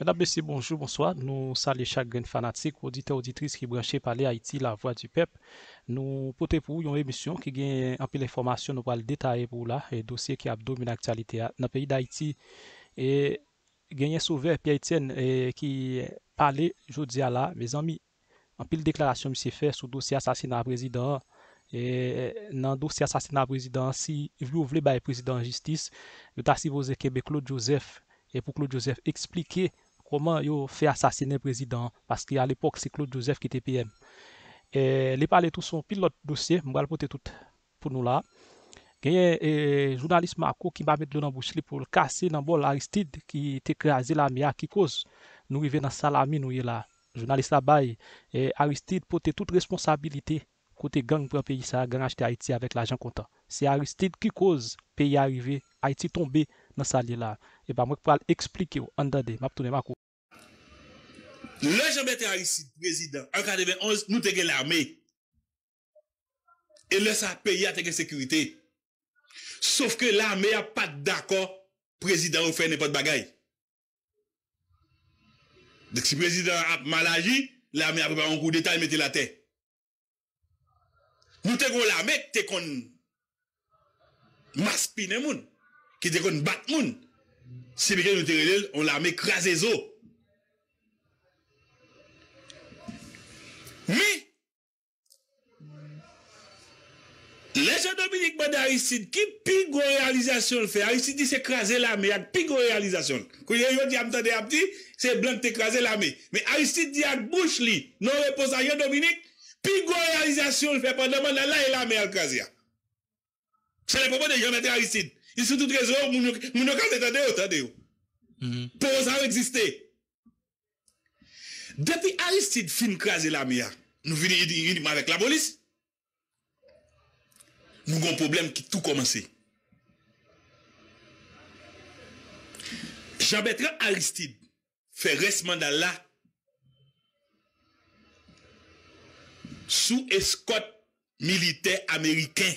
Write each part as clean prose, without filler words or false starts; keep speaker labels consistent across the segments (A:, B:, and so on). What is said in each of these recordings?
A: Mesdames, Messieurs, bonjour, bonsoir. Nous saluons chaque grain fanatique, auditeur, auditrice qui branché par les Haïti, la voix du peuple. Nous portons pour vous une émission qui gagne un peu d'informations, nous allons détailler pour là, et dossier qui a dominé l'actualité dans le pays d'Haïti. Et gagné sauveur Pierre-Etienne qui parlait, je dis à là, mes amis, en pile déclaration monsieur fait sur dossier assassinat président. Et dans le dossier assassinat président, si vous voulez le président en justice, vous avez supposé Québec Claude Joseph, et pour Claude Joseph expliquer comment il fait assassiner le président, parce qu'à l'époque, c'est Claude Joseph qui était PM. Et les parler tout son pilote dossier, je vais le porter tout pour nous là. Il y a un journaliste Marco qui va mettre le dans la bouche pour le casser dans le bol Aristide qui était écrasé la mia qui cause. Nous arrivons dans Salami, nous y là. Journaliste là-bas, et Aristide porte toute responsabilité côté gang pour un pays ça, gang acheté Haïti avec l'argent comptant. C'est Aristide qui cause pays arrivé, Haïti tombé dans ça là. Et ben moi pour expliquer en dedans, m'a tourner Marco.
B: Le Jean-Bertrand Aristide, président, en 91, nous avons l'armée. Et le ça pays a la sécurité. Sauf que l'armée n'a pas d'accord, président ou fait n'importe bagaille. Donc si le président a mal agi, l'armée a préparé un coup d'état et mettait la tête. Nous avons l'armée qui te maspine moun, qui te bat moun. Si bien nous avons on l'armée crasé zo. Mais, les gens Dominique Banda Aristide, qui pigo réalisation le fait? Aristide dit c'est craser l'armée, avec pigo réalisation. Quand il dit, attendez, c'est blanc qui écraser l'armée. Mais Aristide dit avec bouche li, non réponse à Dominique, pigo réalisation le fait pendant là et l'armée à craser. C'est le propos de Jean-Bertrand Aristide. Ils sont tout trésor, moun yo attendez. Pour ça exister. Depuis Aristide fin craser l'armée, nous venons avec la police. Nous avons un problème qui tout commencé. Jean-Bertrand Aristide fait reste mandat là sous escorte militaire américain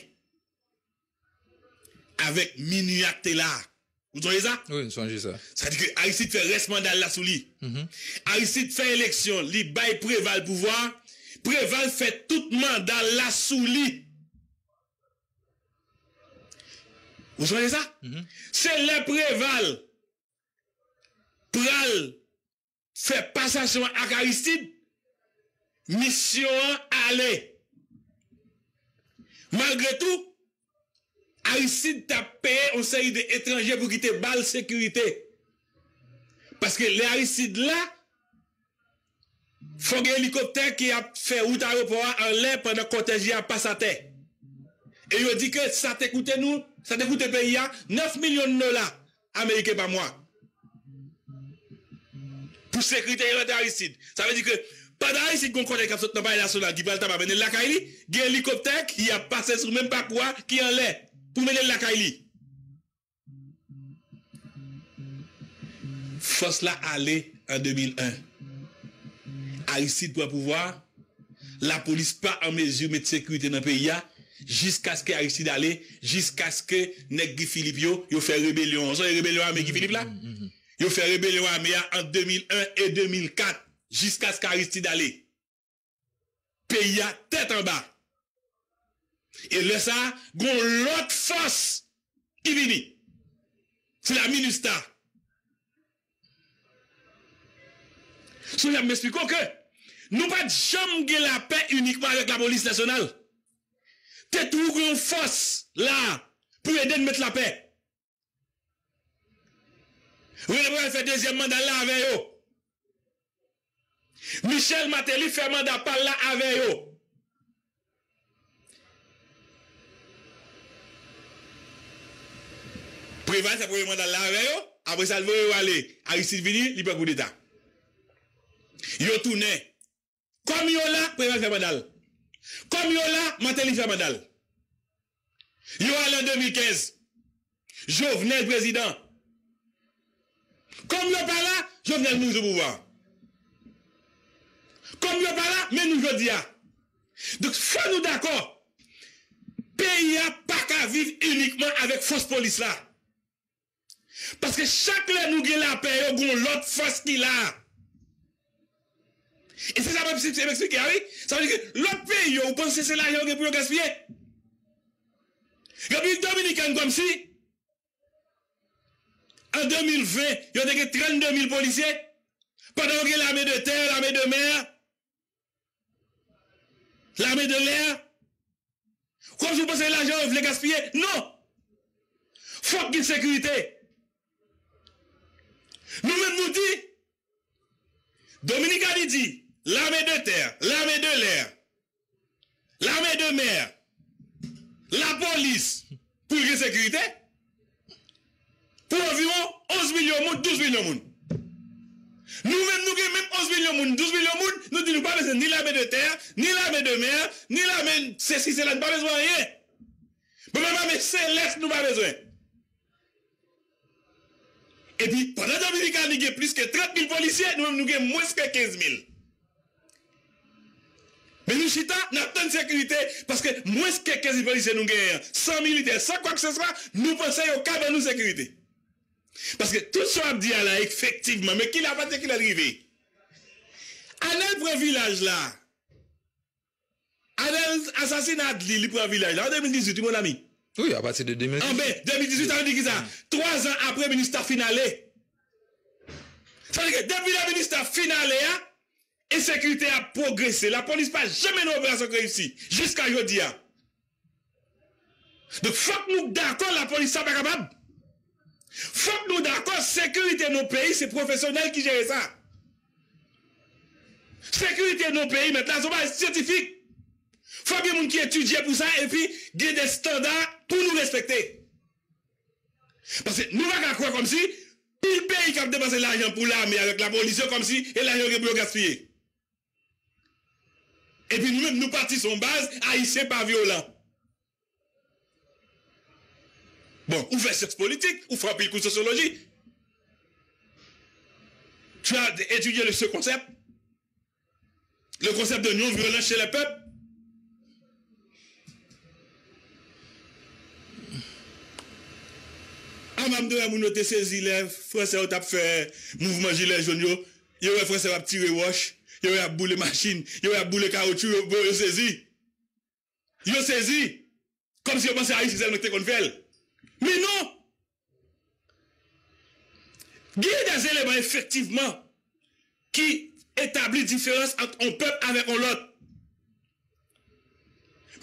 B: avec Minuit là. Vous voyez ça?
C: Oui, nous songez ça.
B: Ça veut dire que Aristide fait reste mandat là sous lui. Aristide fait élection, li bail Préval pouvoir. Préval fait tout mandat là sous lui. Vous voyez ça? C'est le Préval pral fait passation à Aristide, mission aller. Malgré tout, Aristide t'a payé une série d'étrangers pour quitter balle sécurité. Parce que les Aristides là, faut un hélicoptère qui a fait route aéroport en l'air pendant que le cortège a passé à terre. Et il dit que ça t'a coûté nous, ça t'a coûté pays 9 millions de dollars américains par mois. Pour sécurité de Aristide. Ça veut dire que pendant Aristide qu'on connaît comme ça dans le national qui parle de mener la Kaili, il y a un hélicoptère qui a passé sur même pas quoi qui en l'air pour mener la Kaili. Force là aller en 2001. Aristide pour pouvoir, la police pas en mesure de mettre sécurité dans le pays jusqu'à ce que Aristide allait, jusqu'à ce que Negri Philippe yo fait rébellion. Vous savez rébellion à Negri Philippe là? Yo fait rébellion à Méa en 2001 et 2004 jusqu'à ce qu'Aristide allait. Pays à tête en bas. Et là ça, gon l'autre force qui vient. C'est la MINUSTA. So, je m'explique que nous pas jamais la paix uniquement avec la police nationale. T'es tout une force là pour aider à mettre la paix. Vous allez faire deuxième mandat là avec eux. Michel Martelly fait mandat par là avec eux. Préval fait premier mandat là avec eux. Après ça, il va aller. Aristide vini, il peut coup d'état. Yo tourné. Comme yo là, Préval fait mandat. Comme yo là, Martelly fait mandat. Yo allé en 2015. Jovenel président. Comme yo pas là, Jovenel nous au pouvoir. Comme yo pas là, mais nous je dis. Donc, faut nous d'accord. Pays a pas qu'à vivre uniquement avec fausse police là. Parce que chaque là nous gagne la paix, on a l'autre force qu'il a. Et c'est ça que je m'explique, oui? Ça veut dire que l'autre pays, vous pensez que c'est l'argent pour gaspiller? République dominicaine comme si, en 2020, il y a 32 000 policiers, pendant que l'armée de terre, l'armée de mer, l'armée de l'air, comme vous pensez que l'argent vous gaspiller? Non! Faut qu'il y ait une sécurité. Nous-mêmes nous dit, Dominique a dit, l'armée de terre, l'armée de l'air, l'armée de mer, la police, pour la sécurité, pour environ 11 millions de monde, 12 millions de monde. Nous-mêmes, nous avons même 11 millions de monde, 12 millions de monde, nous disons pas besoin ni l'armée de terre, ni l'armée de mer, ni l'armée, c'est là, nous pas besoin de rien. Mais même l'armée céleste, nous pas besoin. Et puis, pendant que Dominique a dit plus que 30 000 policiers, nous-mêmes, nous avons moins que 15 000. Mais nous, chita, nous avons une sécurité, parce que moins que 15 000 policiers, nous avons 100 militaires, sans quoi que ce soit, nous pensons au cas de nous sécurité. Parce que tout ce qu'on dit là, effectivement, mais qui l'a pas dit qu'il est arrivé? Anel pour un village là, Anel assassinat il pour un village là, en 2018, mon ami.
C: Oui, à partir de 2018.
B: En 2018, ça veut dire qui ça? 3 ans après le ministère finalé. Ça veut dire que depuis le ministère finalé, et sécurité a progressé. La police n'a jamais une opération réussie. Jusqu'à aujourd'hui. Donc, faut que nous d'accord, la police n'est pas capable. Faut que nous d'accord, sécurité de nos pays, c'est professionnel qui gère ça. Sécurité de nos pays, maintenant, c'est pas scientifique. Faut que les gens qui étudient pour ça, et puis, il y a des standards pour nous respecter. Parce que nous ne pouvons pas croire comme si, le pays qui a dépensé l'argent pour l'armée avec la police, comme si, et l'argent est pour gaspiller. Et puis nous-mêmes, nous partissons base, haïtiens pas violents. Bon, ou fait sexe politique, ou frappe le coup de sociologie. Tu as étudié ce concept, le concept de non-violence chez les peuples. En même temps, nous avons saisi les Français ont fait mouvement gilet jaune, les Français ont tiré wash. Yo a boule machine, yo a boule caoutchouc, yo saisi. Yo saisi. Comme si yo pensait à Haïti, c'est le qu'on fait. Mais non! Il y a des éléments, effectivement, qui établissent différence entre un peuple avec l'autre.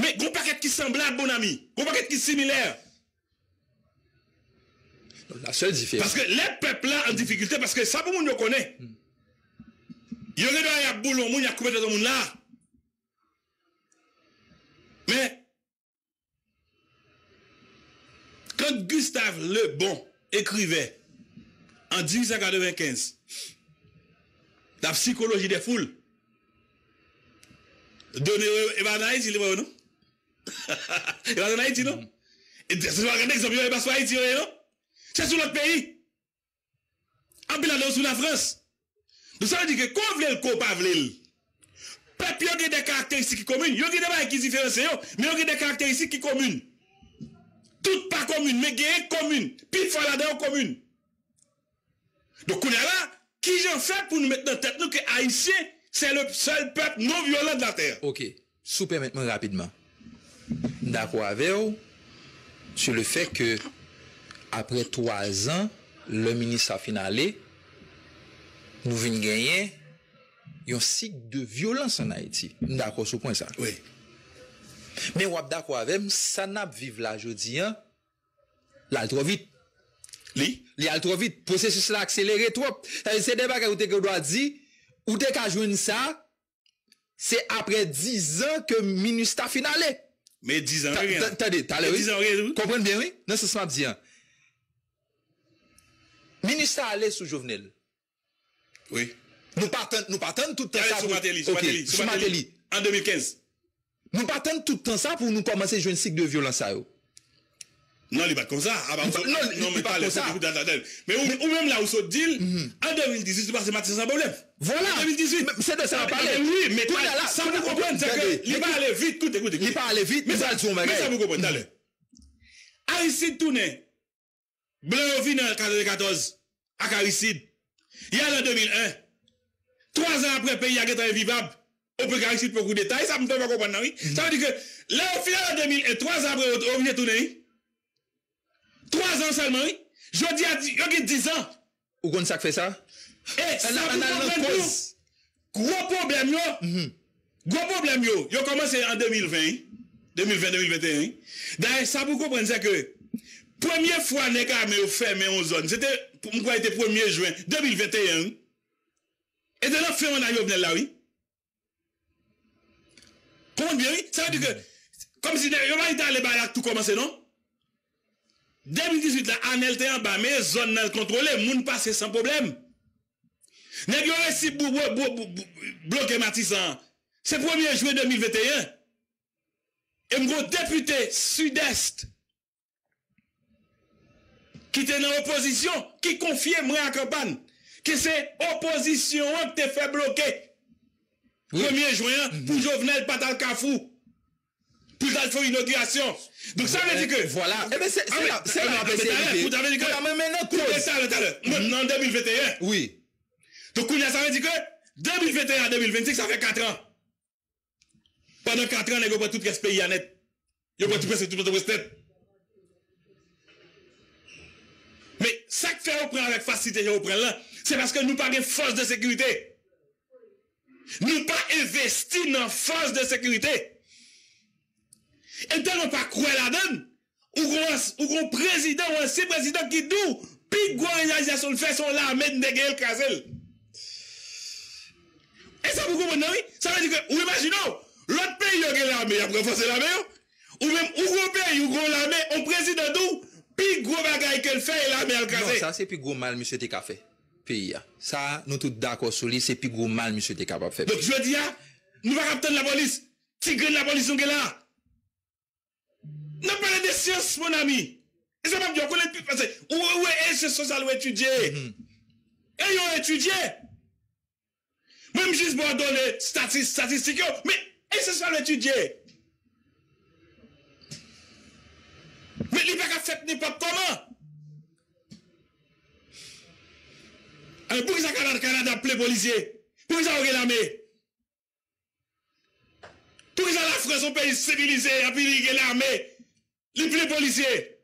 B: Mais il y a un paquet qui semblable, bon ami. Il y a un paquet qui est similaire.
C: La seule différence.
B: Parce que les peuples là en difficulté, parce que ça, pour le monde, connaît. Il y a des boulons, il y a coupé de monde là. Mais, quand Gustave Le Bon écrivait en 1895 la psychologie des foules, donné Evan Haïti, non? Evan Haïti, non? Et c'est pas un exemple, il n'y a pas Haïti, non? C'est sur notre pays. En bilan, sur la France. Donc ça veut dire que quand vous voulez le coup, pas voulez. Peuple, il y a des caractéristiques communes. Il y a des choses qui différencient, mais il y a des caractéristiques qui communes. Toutes pas communes, mais il y a communes. Puis il faut là-dedans communes. Donc on est là, qui j'en fait pour nous mettre dans la tête nous que Haïtien, c'est le seul peuple non violent de la terre.
C: Ok, sous permettez-moi rapidement. D'accord avec vous sur le fait que après 3 ans, le ministre a finalé, nous venons gagner un cycle de violence en Haïti. D'accord sur ce point ça.
B: Oui.
C: Mais on d'accord avec ça n'a vivre là jeudi là trop vite.
B: Li
C: Trop vite, processus là accéléré trop. C'est des bagages où tu dois dire ou tu as joué ça c'est après 10 ans que le ministre a finalé.
B: Mais 10 ans rien.
C: Attendez,
B: 10 ans rien.
C: Comprenez bien oui? Non, c'est ça que je dis. Ministre allé sous Jovenel.
B: Oui.
C: Nous partons tout le temps ça.
B: Sous Matéli. En 2015.
C: Nous partons tout le temps ça pour nous commencer à jouer un cycle de violence à eux.
B: Non, il n'est pas comme ça.
C: Non, mais pas comme ça.
B: Mais ou même là où ça dit, en 2018, c'est passé Mathieu sans problème.
C: Voilà.
B: En 2018.
C: C'est de ça à parler.
B: Oui, mais
C: là,
B: ça vous comprenez, c'est que il va aller vite. Écoutez.
C: Il va aller vite,
B: mais ça vous comprenez. Haïti tourne. Blanc au final 94 à Caricide. Il y a en 2001. 3 ans après, le pays a été invivable. On peut Caricide pour coup de détail. Ça me fait pas comprendre, oui. Ça veut dire que là, au final en 2001, 3 ans après, on vient tourner. 3 ans seulement, oui. Je dis à 10 ans.
C: Ou qu'on ça fait ça?
B: Et ça vous cause. Gros problème, yo. Gros problème, yo. Yo commencé en 2020. 2020-2021. D'ailleurs, ça vous comprenez, c'est que première fois les armées ont fermé en zone, c'était pour moi était 1er juin 2021. Et de là, fait on a eu là, oui. Comment bien, oui? Ça veut dire que, comme si il va été allé là, tout commencé, non? 2018, là, Anel était en bas, mais zone contrôlée, moun passe sans problème. N'est-ce pas si bloqué Matissan? C'est 1er juin 2021. Et mon député sud-est qui était dans l'opposition, qui confiait moi à campagne, que c'est opposition qui te fait bloquer. Oui. 1er juin, pour Jovenel Patal Kafou, pour faire une inauguration. Donc ça veut dire que...
C: Voilà. Eh bien, c'est la
B: PCP. Vous avez dit que... Maintenant, en 2021.
C: Oui.
B: Donc ça veut dire que 2021 à 2025, ça fait 4 ans. Pendant 4 ans, on a tout ce pays à net. Il y a tout le tête. Mais ça que fait reprendre avec facilité, là, c'est parce que nous pas de force de sécurité. Nous pas investi dans force de sécurité. Et tant on pas croire là-dedans, ou un président ou un président qui dit, puis une organisation fait son l'armée de dégager le casel. Et ça vous comprenez, oui? Ça veut dire que, ou imaginons, l'autre pays qui a l'armée, il a renforcé l'armée, ou même, ou gros pays, ou gros l'armée, on président d'où, puis gros bagaille qu'elle fait, et l'armée a le casé.
C: Non, ça c'est plus gros mal, monsieur Teka fait. Pays, ça, nous tous d'accord sur lui, c'est plus gros mal, monsieur Teka capable faire.
B: Donc, je dis, nous va capter la police. Tigre la police, on est là. Nous parlons de sciences, mon ami. Et ça m'a dit, on connaît plus, parce que, où est ce social ou étudié? Et ils ont étudié. Même juste pour donner statistiques, mais est-ce que ça l'étudier? Mais il n'y a pas fait n'importe comment. Alors pour que ça Canada plaît policier? Pour que ça aurait l'armée? Pour que ça la France un pays civilisé, et puis il y a l'armée, les plaît policiers?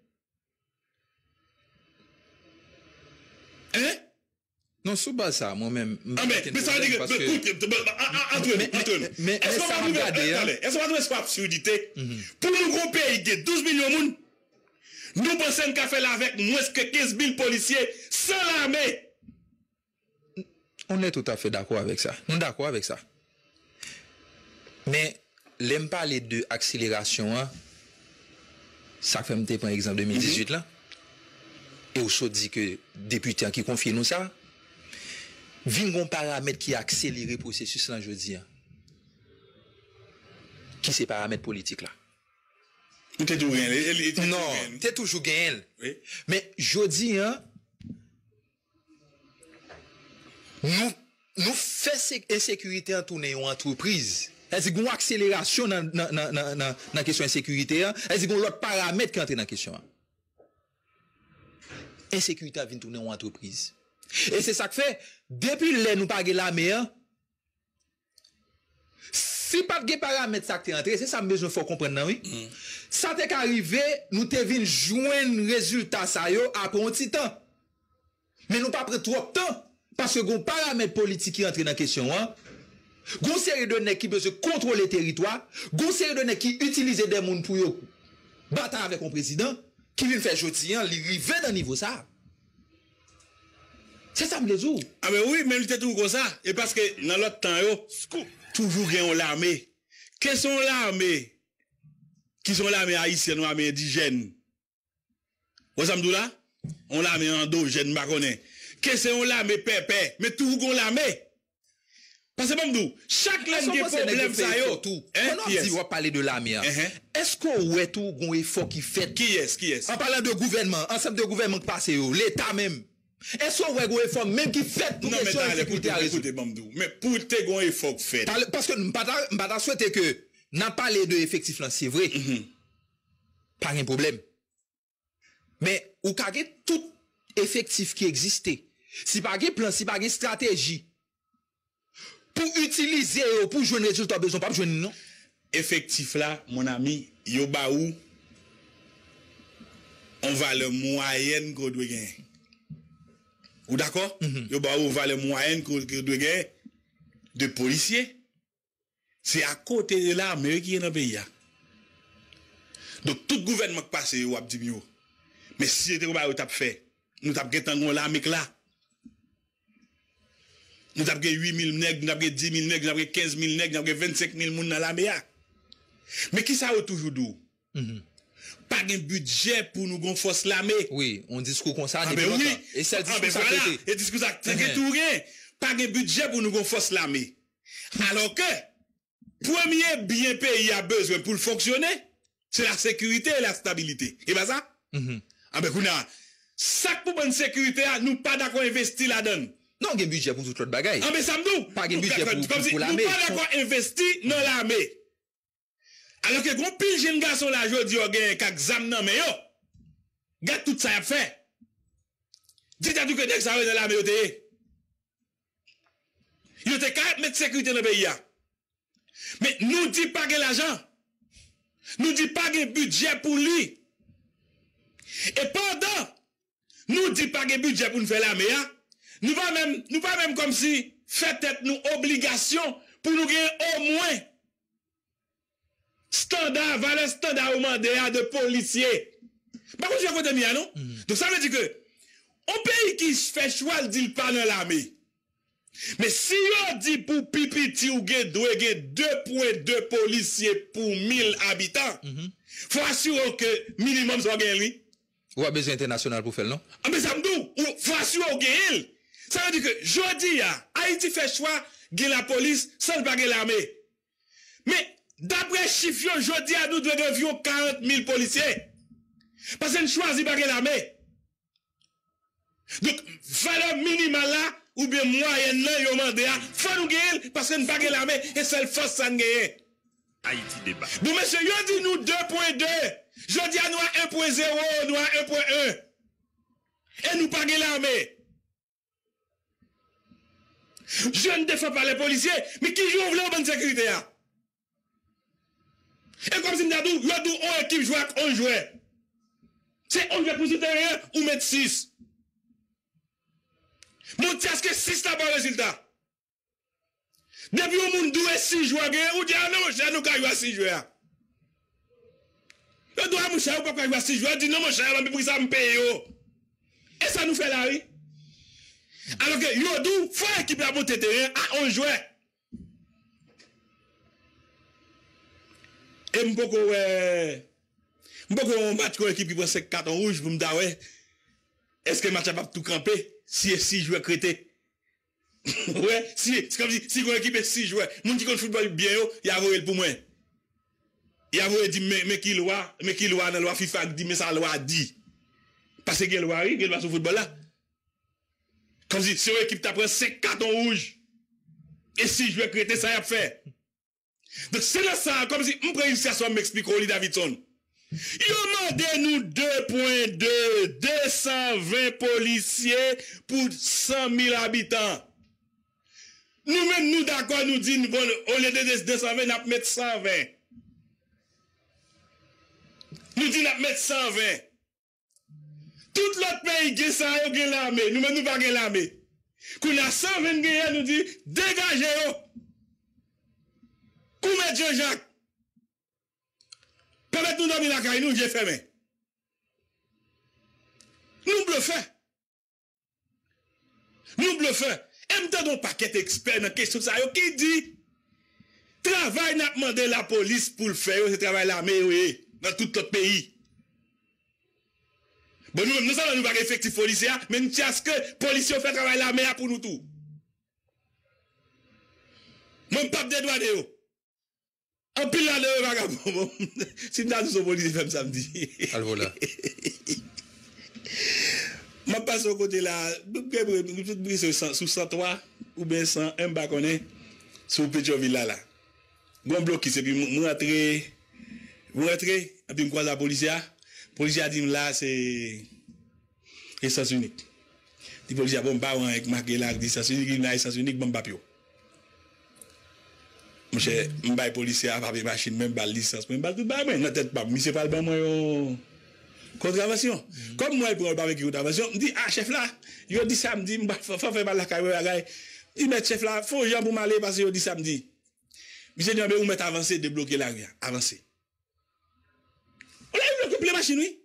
B: Hein?
C: Non, sous bas ça, moi-même.
B: Ah, mais ça veut dire que, Antoine, est-ce qu'on va trouver cette absurdité? Pour nous, gros pays, de 12 millions de monde, nous pensons qu'à faire avec moins que 15 000 policiers sans l'armée.
C: On est tout à fait d'accord avec ça. Nous sommes d'accord avec ça. Mais, l'aime parler de accélération, hein, ça fait me par exemple 2018 là, et on se dit que député qui confie nous ça, vin gon paramètre qui accélère le processus là, je dis. Qui c'est paramètre politique là?
B: T'es toujours gagné.
C: Non, t'es toujours gagné.
B: Oui.
C: Mais je dis, hein, nous faisons insécurité en tourner en entreprise. Est-ce qu'il y a une accélération dans la question de sécurité? Est-ce qu'il y a l'autre paramètre qui entre dans la question? Insécurité vient tourner en entreprise. Et c'est ça que fait, depuis que nous pas la mer, si pas de paramètres ça qui est entré, c'est ça que besoin faut comprendre, oui? Ça t'est arrivé, nous te vinn joindre résultat ça yo après un petit temps. Mais nous pas prendre trop de temps. Parce que gon paramètres politiques qui entre dans la question, hein. Gon série de nèg qui besoin contrôler le territoire, gon série de nèg qui utilise des moun pour yo battre avec un président, qui vient faire joti, hein, li rive dans niveau ça. C'est ça, me les ou.
B: Ah, mais oui, mais il était tout comme ça. Et parce que dans l'autre temps, yo, toujours gagne l'armée. Quelles sont l'armée? Qui sont l'armée haïtienne ou l'armée indigène? Vous savez là? On l'armée endogène, ma connaît. Quelles sont l'armée pépé? Mais toujours gagne l'armée. Parce que bon, chaque langue qui problème ça yo.
C: On a dit, on va parler de l'armée. Est-ce qu'on ouais tout gon effort qui fait?
B: Qui est?
C: En parlant de gouvernement, ensemble de gouvernement qui passe yo, l'État même. Est-ce qu'on ouais gon effort même qui fait pour question de sécurité à résoudre?
B: Mais pour te gon effort fait.
C: Parce que m'pas souhaiter que n'a parlé de effectif là, c'est vrai. Pas un problème. Mais ou ka gen tout effectif qui existait. Si pas gen plan, si pas gen stratégie pour utiliser pour joindre résultat besoin pas joindre non.
B: Effectif là, mon ami, yo ba ou on va le moyenne qu'on doit gagner. Ou d'accord? Yo ba ou va le moyenne qu'on doit gagner de policiers. C'est à côté de l'armée qui est dans le pays. Donc tout gouvernement qui passe yo a dit mieux. Mais si c'était pas t'a fait, nous t'a gagné l'armée là. Nous avons 8 000 nègres, nous avons 10 000 nègres, nous avons 15 000 nègres, nous avons 25 000 personnes dans l'armée. Mais qui ça a toujours d'où? Pas de budget pour nous gon force l'armée.
C: Oui, on discours comme ça.
B: Ben oui.
C: Et ça discours ça
B: voilà. Et discours ça tout rien. Pas de budget pour nous gon force l'armée. Alors que premier bien pays a besoin pour fonctionner, c'est la sécurité et la stabilité. Et pas ça? Ah ben kouna, ça pour bonne sécurité, nous pas d'accord investir là-dedans.
C: Non, il y a un budget pour toute l'autre bagaille.
B: Ah mais ça me dit.
C: Pas de budget pour l'armée.
B: Nous pas d'accord investir dans l'armée. Alors que gros pile jeune garçon là jodi yo gen kak zam nan mais yo. Gade tout ça y a fait. Dites à tout que dès que ça va dans l'armée yo te. Yo te ka mettre sécurité dans le pays. Mais nous dit pas que l'argent. Nous dit pas que budget pour lui. Et pendant nous dit pas que budget pour nous faire l'armée. Nous pas même comme si fait être nous obligation pour nous gagner au moins standard, valeur standard au mandat de policiers. Par contre, je vais vous dire, non? Donc ça veut dire que, un pays qui fait choix, il dit pas dans l'armée. Mais si on dit pour pipiti ou doit 2.2 policiers pour 1000 habitants, faut assurer que minimum soit gagné.
C: Ou a besoin international pour faire, non?
B: Ah, mais ça me dit, faut assurer au gagné. Ça veut dire que, jodi, Haïti fait choix, gagner la police, sans pas gagner l'armée. Mais, d'après chiffre, jodi, nous devons 40 000 policiers. Parce que nous choisissons pas gagner l'armée. Donc, valeur minimale là, ou bien moyenne là, yon mande, faut nous gagner, parce que nous pas gagner l'armée, et c'est le force ça nous gagne.
D: Haïti débat.
B: Bon, monsieur, yon dit nous 2.2. Jodi, nous à 1.0, nous à 1.1. Et nous pas gagner l'armée. Je ne défends pas les policiers, mais qui joue en bonne sécurité? Et comme si nous avons dit, on équipe joue avec 11 joueurs. C'est 11 joueurs pour citer rien ou mettre 6. Mon tiens que 6 là pas résultat. Depuis au monde 6 joueurs, ou dit, ah non, mon cher, nous avons 6 joueurs. Le doigt, mon cher, ou pas jouer 6 joueurs, dit non, mon cher, mais pour ça me paye. Et ça nous fait la rue. Alors que Yodou, faut équipe la monter terrain à 11 joueurs. Et m'boko match con équipe qui prend 5 cartons rouges pour me dire ouais. Est-ce que le match a pas tout camper si 6 joueurs crétés? Ouais, c'est comme si une équipe est 6 joueurs. Moun qui connaît football bien yo, il a voulu pour moi. Il a voulu dire mais qui loi dans la loi FIFA dit mais ça loi dit. Parce que loi oui, quel va sur football là. Comme si une équipe t'a pris 5 cartons rouges et 6 joueurs crétés ça y a fait. Donc c'est là ça, comme si on prend une situation m'explique Oli Davidson. Yo mandé nous 2.2, 220 policiers pour 100 000 habitants. Nous-mêmes, nous d'accord, nous disons, bon, au lieu de 220, nous mettre 120. Nous disons, nous mettre 120. Tout l'autre pays qui ça, il y a l'armée. Nous-mêmes, nous pas l'armée. Quand on a 120 guerriers, nous disons, dégagez-vous. Comment Jean-Jacques? Permettez nous dormir la caille, nous, j'ai fermé. Nous bluffons. Nous bluffons. Et nous avons un paquet d'experts dans la question ça, qui dit, travail n'a demandé la police pour le faire, c'est travail l'armée, dans tout notre pays. Bon, nous savons nous pas effectif policier, mais nous tiens à ce que les policiers fait travail l'armée pour nous tout. Mon pape des doigts de haut. En pile là de vagabond. Si nous avons policier fait samedi.
C: Alors voilà.
B: Je passe au côté là, sous 103 ou bien 101 baconnet sur Pétionville là. Bon bloc qui c'est puis moi rentrer et puis me croise la police. policier a dit là, c'est essence unique. Le policier a bon, pas avec marqué là, essence unique, il a essence unique, bon, papio. Monsieur, m'bay policier a papier machine, même pas licence, même pas tout, bah, mais, tête pas, mais c'est pas le bon, moi, contravention. Comme moi, il prend le papier contravention, me dit, ah, chef là, il dit samedi, faut faire mal la carrière, il met chef là, faut gens pour m'aller parce qu'il dit samedi. Monsieur dit, vous mettez avancer, débloquer la rue, avancer. On a bloqué les machines, oui.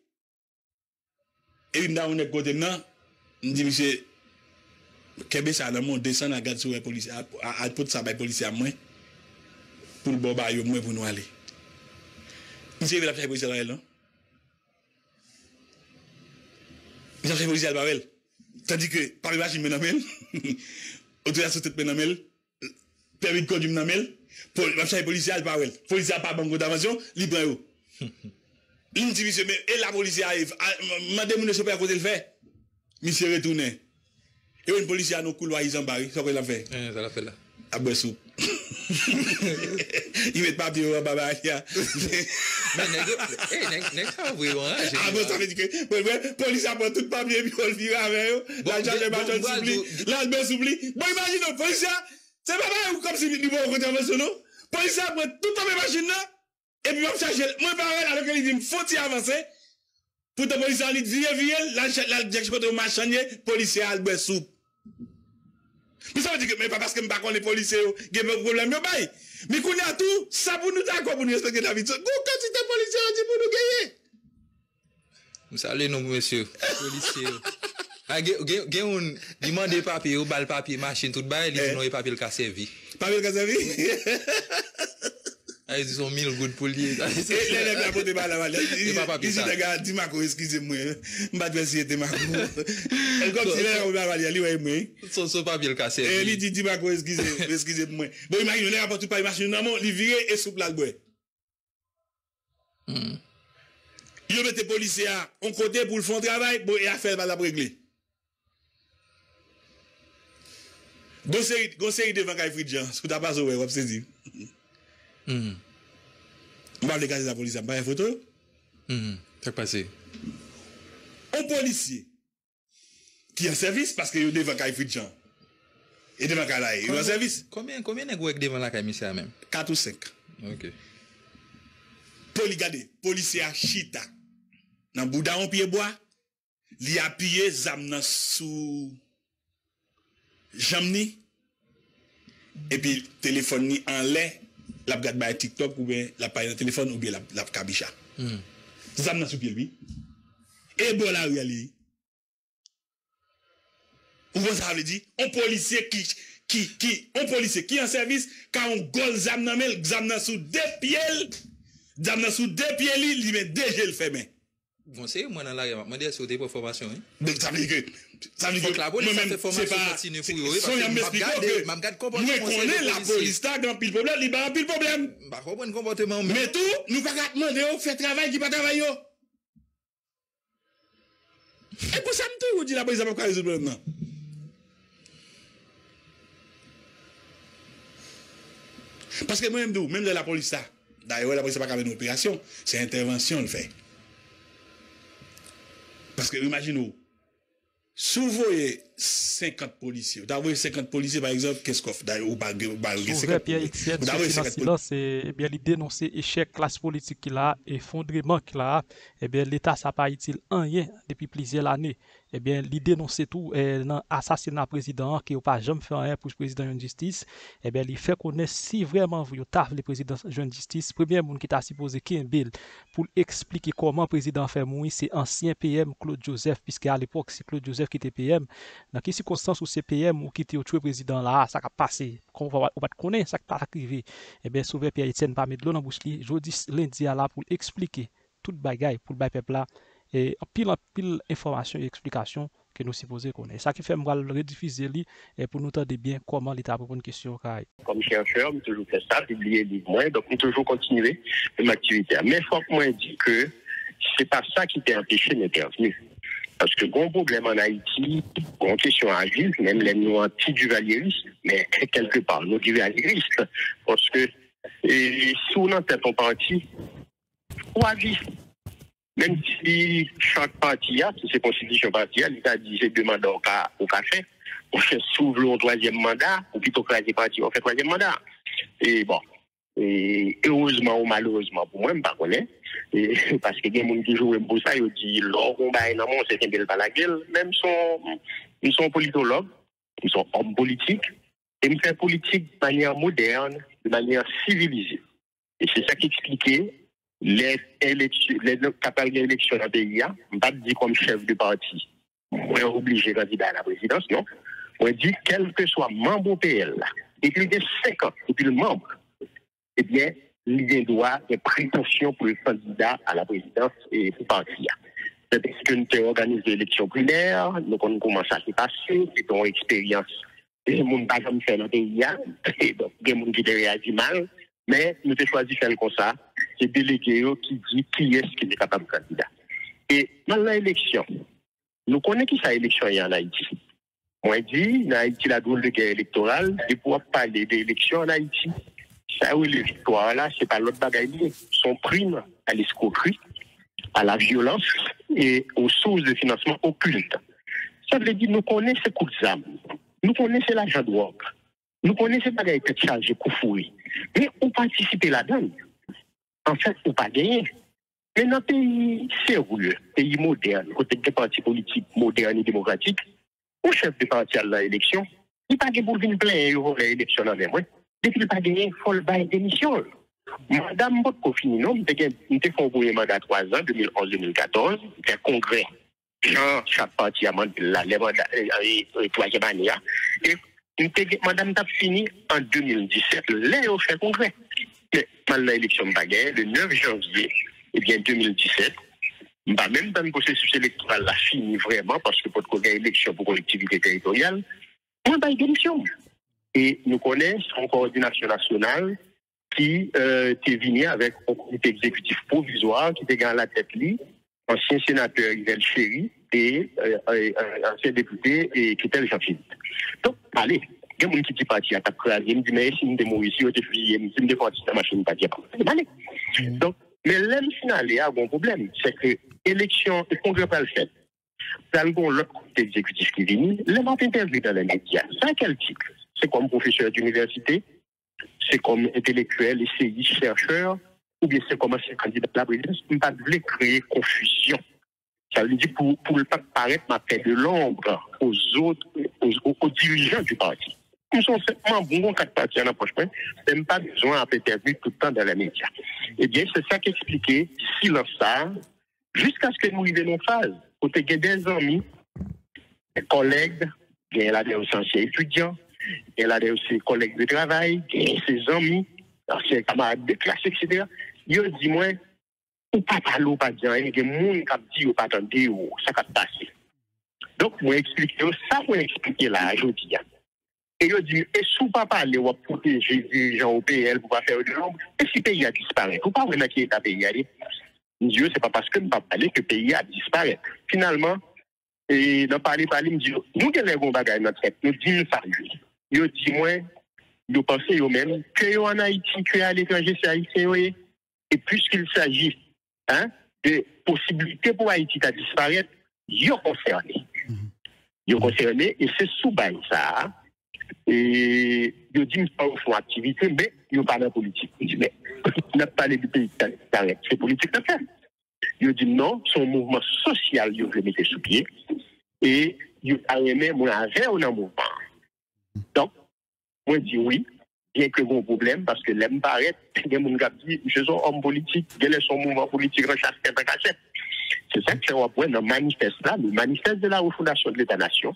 B: Et il m'a dit, côté maintenant, il dit, monsieur, Kébé, ça, on descend à garde sur les policiers, à pour ça, les policiers à moi, pour le bon bail, moi, pour nous aller. Monsieur, il va faire policier à elle, non? Il a fait policier à Babel. Tandis que, par les machines, je autorisation de menamel, permis de conduire menamel, pour le policier à Babel. Policier à pas bonne contravention, libre. Il dit, monsieur, mais, et la police arrive, madame, ne sait pas à côté le fait. Monsieur retourné. Et une policier à nos couloirs, ils ont barré, c'est ce qu'il a fait.
C: Ça l'a fait là.
B: À Boissou. Il met pas pied au baba.
C: Mais n'est pas vraiment.
B: Ah bon, ça veut dire que police a pris tout papier puis on le vire avec eux. L'argent de l'argent s'oublie. Là, le s'oublie. Bon, imagine, policier, c'est pas mal comme si il va au contravention, non? Policier a pris tout papier machine là. Et puis, on cherche, moi, pareil, alors qu'il dit, faut-il avancer? Pour te policier, il dit, viens, la direction de machin, policier Albert Soupe. Mais ça veut dire que, mais pas parce que je ne sais pas les policiers, il y a un problème, mais qu'on a tout, ça pour nous d'accord, pour nous respecter la vie. Quand tu es policier, on dit pour nous gagner.
C: Vous savez, non, monsieur, policier. Il y a un demande de papier, ou bal papier, machine, tout bail, ils ont papier le cas servi.
B: Papier le cas servi?
C: Ils ont 1000 gouttes pour lui.
B: Et les gens apportent pas la valeur. Ils disent, regarde, dis Marco, excusez-moi. Je ne vais pas essayer de Marco. Comme si les gens la valeur, ils vont aimer.
C: Son papier le cassé.
B: Et il dit, dis Marco, excusez-moi. Bon, imagine, les gens apportent pas une machine, ils virent et souple la boue. Ils mettent les policiers à un côté pour le fond de travail, bon, et affaire va la régler. Conseil devant Kaifrid Jean, ce que tu n'as pas sauvé, vous avez saisi. Je vais regarder la police, je vais faire une photo.
C: C'est passé.
B: Un policier qui est en service parce qu'il est devant Kaifrid Jean. Et devant Kalaï, il est en service.
C: Combien est devant la commissaire même?
B: 4 ou 5.
C: Ok.
B: Policier à Chita. Dans Bouddha en pied bois, il a appuyé Zamna sous Jamni. Et puis, téléphone ni en lait, la regarde par TikTok ou bien la paille dans téléphone ou bien la kabicha. Zamna sous pied lui. Et bon la réalité. Ou vous ça veut dire, un policier qui en service, quand on gole Zamna sous deux pieds, il met déjà le fait.
C: Bon, c'est moi dans l'arrière, je dis sur des formations.
B: Donc ça veut dire que
C: la police fait formation continue pour eux.
B: Nous connaissons la police, là, dans pile problème, il y a pile problème. Mais tout, nous pas demander au fait travail qui pas travailler. Et pour ça, nous dit la police n'a pas résoudre le problème. Parce que moi-même, même de la police, d'ailleurs, la police n'a pas une opération, c'est intervention, le fait. Parce que, imaginez-vous, si vous voyez 50 policiers, vous voyez 50 policiers, par exemple, qu'est-ce qu'on fait? D'ailleurs, ou pas,
A: Pierre Etienne, c'est bien l'idée dénoncer l'échec classe politique qu'il a, effondrement qu'il a, et bien l'État ça pas utile rien depuis plusieurs années. Et bien l'idée non c'est tout dans assassinat président qui n'a pas jamais fait rien pour le président de justice. Et bien il fait connaître si vraiment vous taf le président de justice, premier monde qui t'a supposé qui un bill pour expliquer comment le président fait mourir, c'est ancien PM Claude Joseph, puisque à l'époque c'est Claude Joseph qui était PM. Dans quelles circonstances où c'est PM ou qui était tué président là, ça a passé. On va connaître ça qui pas arrivé. Et bien sauver Pierre Etienne pas mettre l'eau dans bouche li, jeudi lundi là pour expliquer toute bagaille pour le peuple là. Et pile information et explication que nous supposons connaître. Ça qui fait me rediffuser et pour nous entendre bien comment l'État répond une question.
D: Comme chercheur, je toujours fait ça, publier des livres, donc je toujours continuer mon activité. Mais il faut que moi dise que c'est pas ça qui t'a empêché d'intervenir. Parce que bon problème en Haïti, en question à vivre, même les nous anti-duvalieristes, mais quelque part, nous duvalieristes, parce que si on entend ton parti, ou à vivre. Même si chaque parti a, si c'est constitution parti, il a dit c'est deux mandats au café, on fait s'ouvrir un troisième mandat, ou plutôt que les partis, on fait troisième mandat. Et bon, et heureusement ou malheureusement pour moi, je ne connais pas. Parce que il y a des gens qui jouent pour ça, ils disent, l'or, on va non, c'est qu'un bel pas la gueule. Même ils sont politologues, ils sont hommes politiques, et ils font politique de manière moderne, de manière civilisée. Et c'est ça qui expliquait les campagnes d'élection dans le pays, je ne pas dire comme chef de parti, on est obligé de candidat à la présidence, non. On dit, quel que soit membre au PL, et qu'il y ait 5 ans, et puis le membre, eh bien, il y a droit de prétention pour le candidat à la présidence et pour le parti. C'est parce que nous avons organisé l'élection primaire, nous avons commencé à se passer, c'est une expérience. Et les gens ne pas faire dans le pays, et donc, il y a des gens qui réagissent mal, mais nous avons choisi de faire comme ça. C'est délégué qui dit qui est-ce qui est capable de candidat. Et dans l'élection, nous connaissons qui ça élection en Haïti. Moi, je dis, en Haïti, la drôle de guerre électorale, et pour parler d'élection en Haïti, ça où les victoires là, c'est pas l'autre bagaille, son prime à l'escroquerie, à la violence et aux sources de financement occultes. Ça veut dire, nous connaissons ces coups d'âme, nous connaissons l'argent de work, nous connaissons ces bagailles de charge, coufouri, mais on participe là-dedans. En fait, on pas gagner. Mais dans un pays sérieux, pays moderne, côté des partis politiques modernes et démocratiques, au chef de parti à l'élection, il n'y a pas de pour venir plein l'élection dans les mois. Dès qu'il n'y a pas gagné, il faut le bail démission. Madame Botkofini, non, nous avons fait un mandat 3 ans, 2011-2014, un congrès. Chaque parti a mandé la troisième année. Et madame a fini en 2017, là, on fait congrès. Mais pendant l'élection de le 9 janvier 2017, même dans le processus électoral, la fini vraiment, parce que pour qu'on ait élection pour collectivité territoriale, on a une élection. Et nous connaissons une coordination nationale qui est venue avec un comité exécutif provisoire qui était dans la tête li, ancien sénateur Yvel Chéry et ancien député et qui était Jean-Philippe. Donc, allez. Il y a des gens qui disent parti à ta crase, ils me disent, mais si nous sommes ici, on te fusillé, nous sommes partis dans la machine, pas dire. Donc, mais l'un final, il y a un bon problème, c'est que l'élection, le congrès pas le fait. Dans le comité exécutif qui vient, les gens interviewent dans les médias. C'est à quel titre? C'est comme professeur d'université, c'est comme intellectuel, essayiste, chercheur, ou bien c'est comme ancien candidat à la présidence. On ne peut pas créer confusion. Ça veut dire pour ne pas paraître ma paix de l'ombre aux autres, aux dirigeants du parti. Nous sommes simplement bons 4 partis en approche point, même pas besoin d'intervenir tout le temps dans les médias. Eh bien, c'est ça qui expliquait silence ça, jusqu'à ce que nous arrivions en phase. Côté des amis, des collègues, il y a des anciens étudiants, il y a des collègues de travail, il y a ses amis, anciens camarades de classe, etc. Ils disent, moi, ou pas parler, ou pas dire, il y a des gens qui disent, ou pas attendre, ça va passer. Donc, moi, expliquer ça, moi, expliquer là, je dis. Et il dit, et si vous ne parlez pas de protéger les gens au PL pour ne pas faire de l'ombre, et si le pays a disparu, vous ne pouvez pas qui est à pays aller. Dieu, ce n'est pas parce que nous ne parlons pas que le pays a disparu. Finalement, et dans parler, me dit, nous qui avons des choses notre tête, nous disons ça. Il dit, moi, nous pensons eux-mêmes que en Haïti, que à l'étranger, c'est haïtien, et puisqu'il s'agit de possibilités pour Haïti de disparaître, ils sont concernés. Ils sont concernés, et c'est sous bail ça. Et je dis pas au fond activité, mais il n'y a pas de politique. Je dis, mais on n'a pas parlé du pays qui s'arrête, c'est politique de faire. Je dis non, son mouvement social, il veut mettre sous pied, et il a aimé mon affaire ou un mouvement. Donc, moi je dis oui, bien que mon problème, parce que l'aime paraître, il y a des gens qui disent, je suis homme politique, il y a son mouvement politique rechasse un cachette. C'est ça que c'est dans le manifeste là, le manifeste de la refondation de l'État-nation,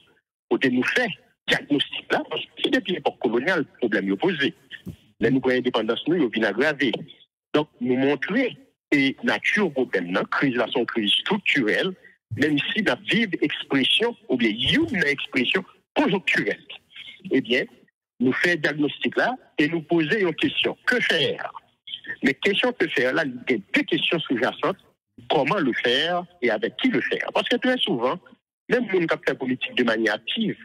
D: où nous fait diagnostic là, parce que c'est depuis l'époque coloniale, le problème est posé. La nouvelle indépendance, nous, il vient aggraver. Donc, nous montrer et nature problème, la crise là, sont crise structurelle, même si la vive expression, ou bien une expression conjoncturelle. Eh bien, nous faisons diagnostic là et nous poser une question. Que faire? Mais question que faire là, il y a 2 questions sous-jacentes. Comment le faire et avec qui le faire? Parce que très souvent, même les gens qui font politique de manière active,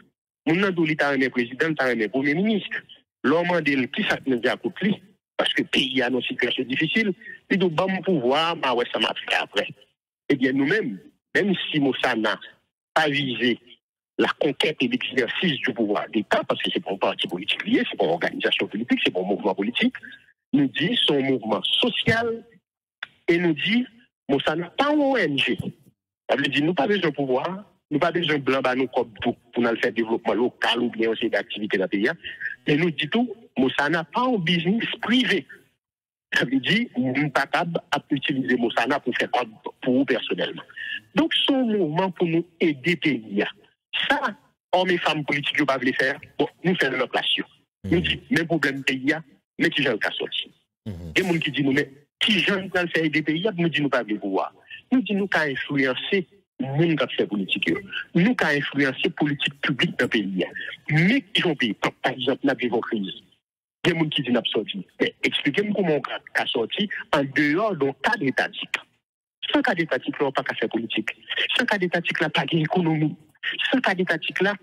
D: on a dit que le président, le premier ministre. L'homme dit qui ça nous a coûté, parce que le pays a une situation difficile, il dit bon pouvoir, mais ouais, ça m'a fait après. eh bien nous-mêmes, même si Moussa n'a pas visé la conquête et l'exercice du pouvoir d'État, parce que c'est pour un parti politique lié, c'est pour une organisation politique, c'est pour un mouvement politique, nous dit son mouvement social et nous dit Moussa n'a pas un ONG. Ça veut dire nous pas besoin de pouvoir, nous pas besoin de blanc nous comme pour nous faire développement local ou bien aussi d'activité dans le pays. Et nous dit tout, Moussa n'a pas un business privé. Ça veut dire nous ne pas capable d'utiliser Moussa pour faire pour vous personnellement. Donc son mouvement pour nous aider pays. Ça, hommes et femmes politiques ne peuvent pas le faire. Bon, nous faisons notre place. Nous disons, même problème pays, mais qui j'en ai sorti. Il y a des gens qui disent, mais qui j'en ai fait des pays, nous disons, nous pas le pouvoir. Nous disons, nous avons influencé le monde qui fait politique. Nous avons influencé la politique publique dans le pays. Mais qui ont payé, par exemple, nous avons une crise. Il y a des gens qui disent, nous avons sorti. Mais expliquez-moi comment on a sorti en dehors d'un cadre étatique. Sans cadre étatique, on n'a pas qu'à faire politique. Sans cadre étatique, on n'a pas d'économie. Sans cadre étatique là,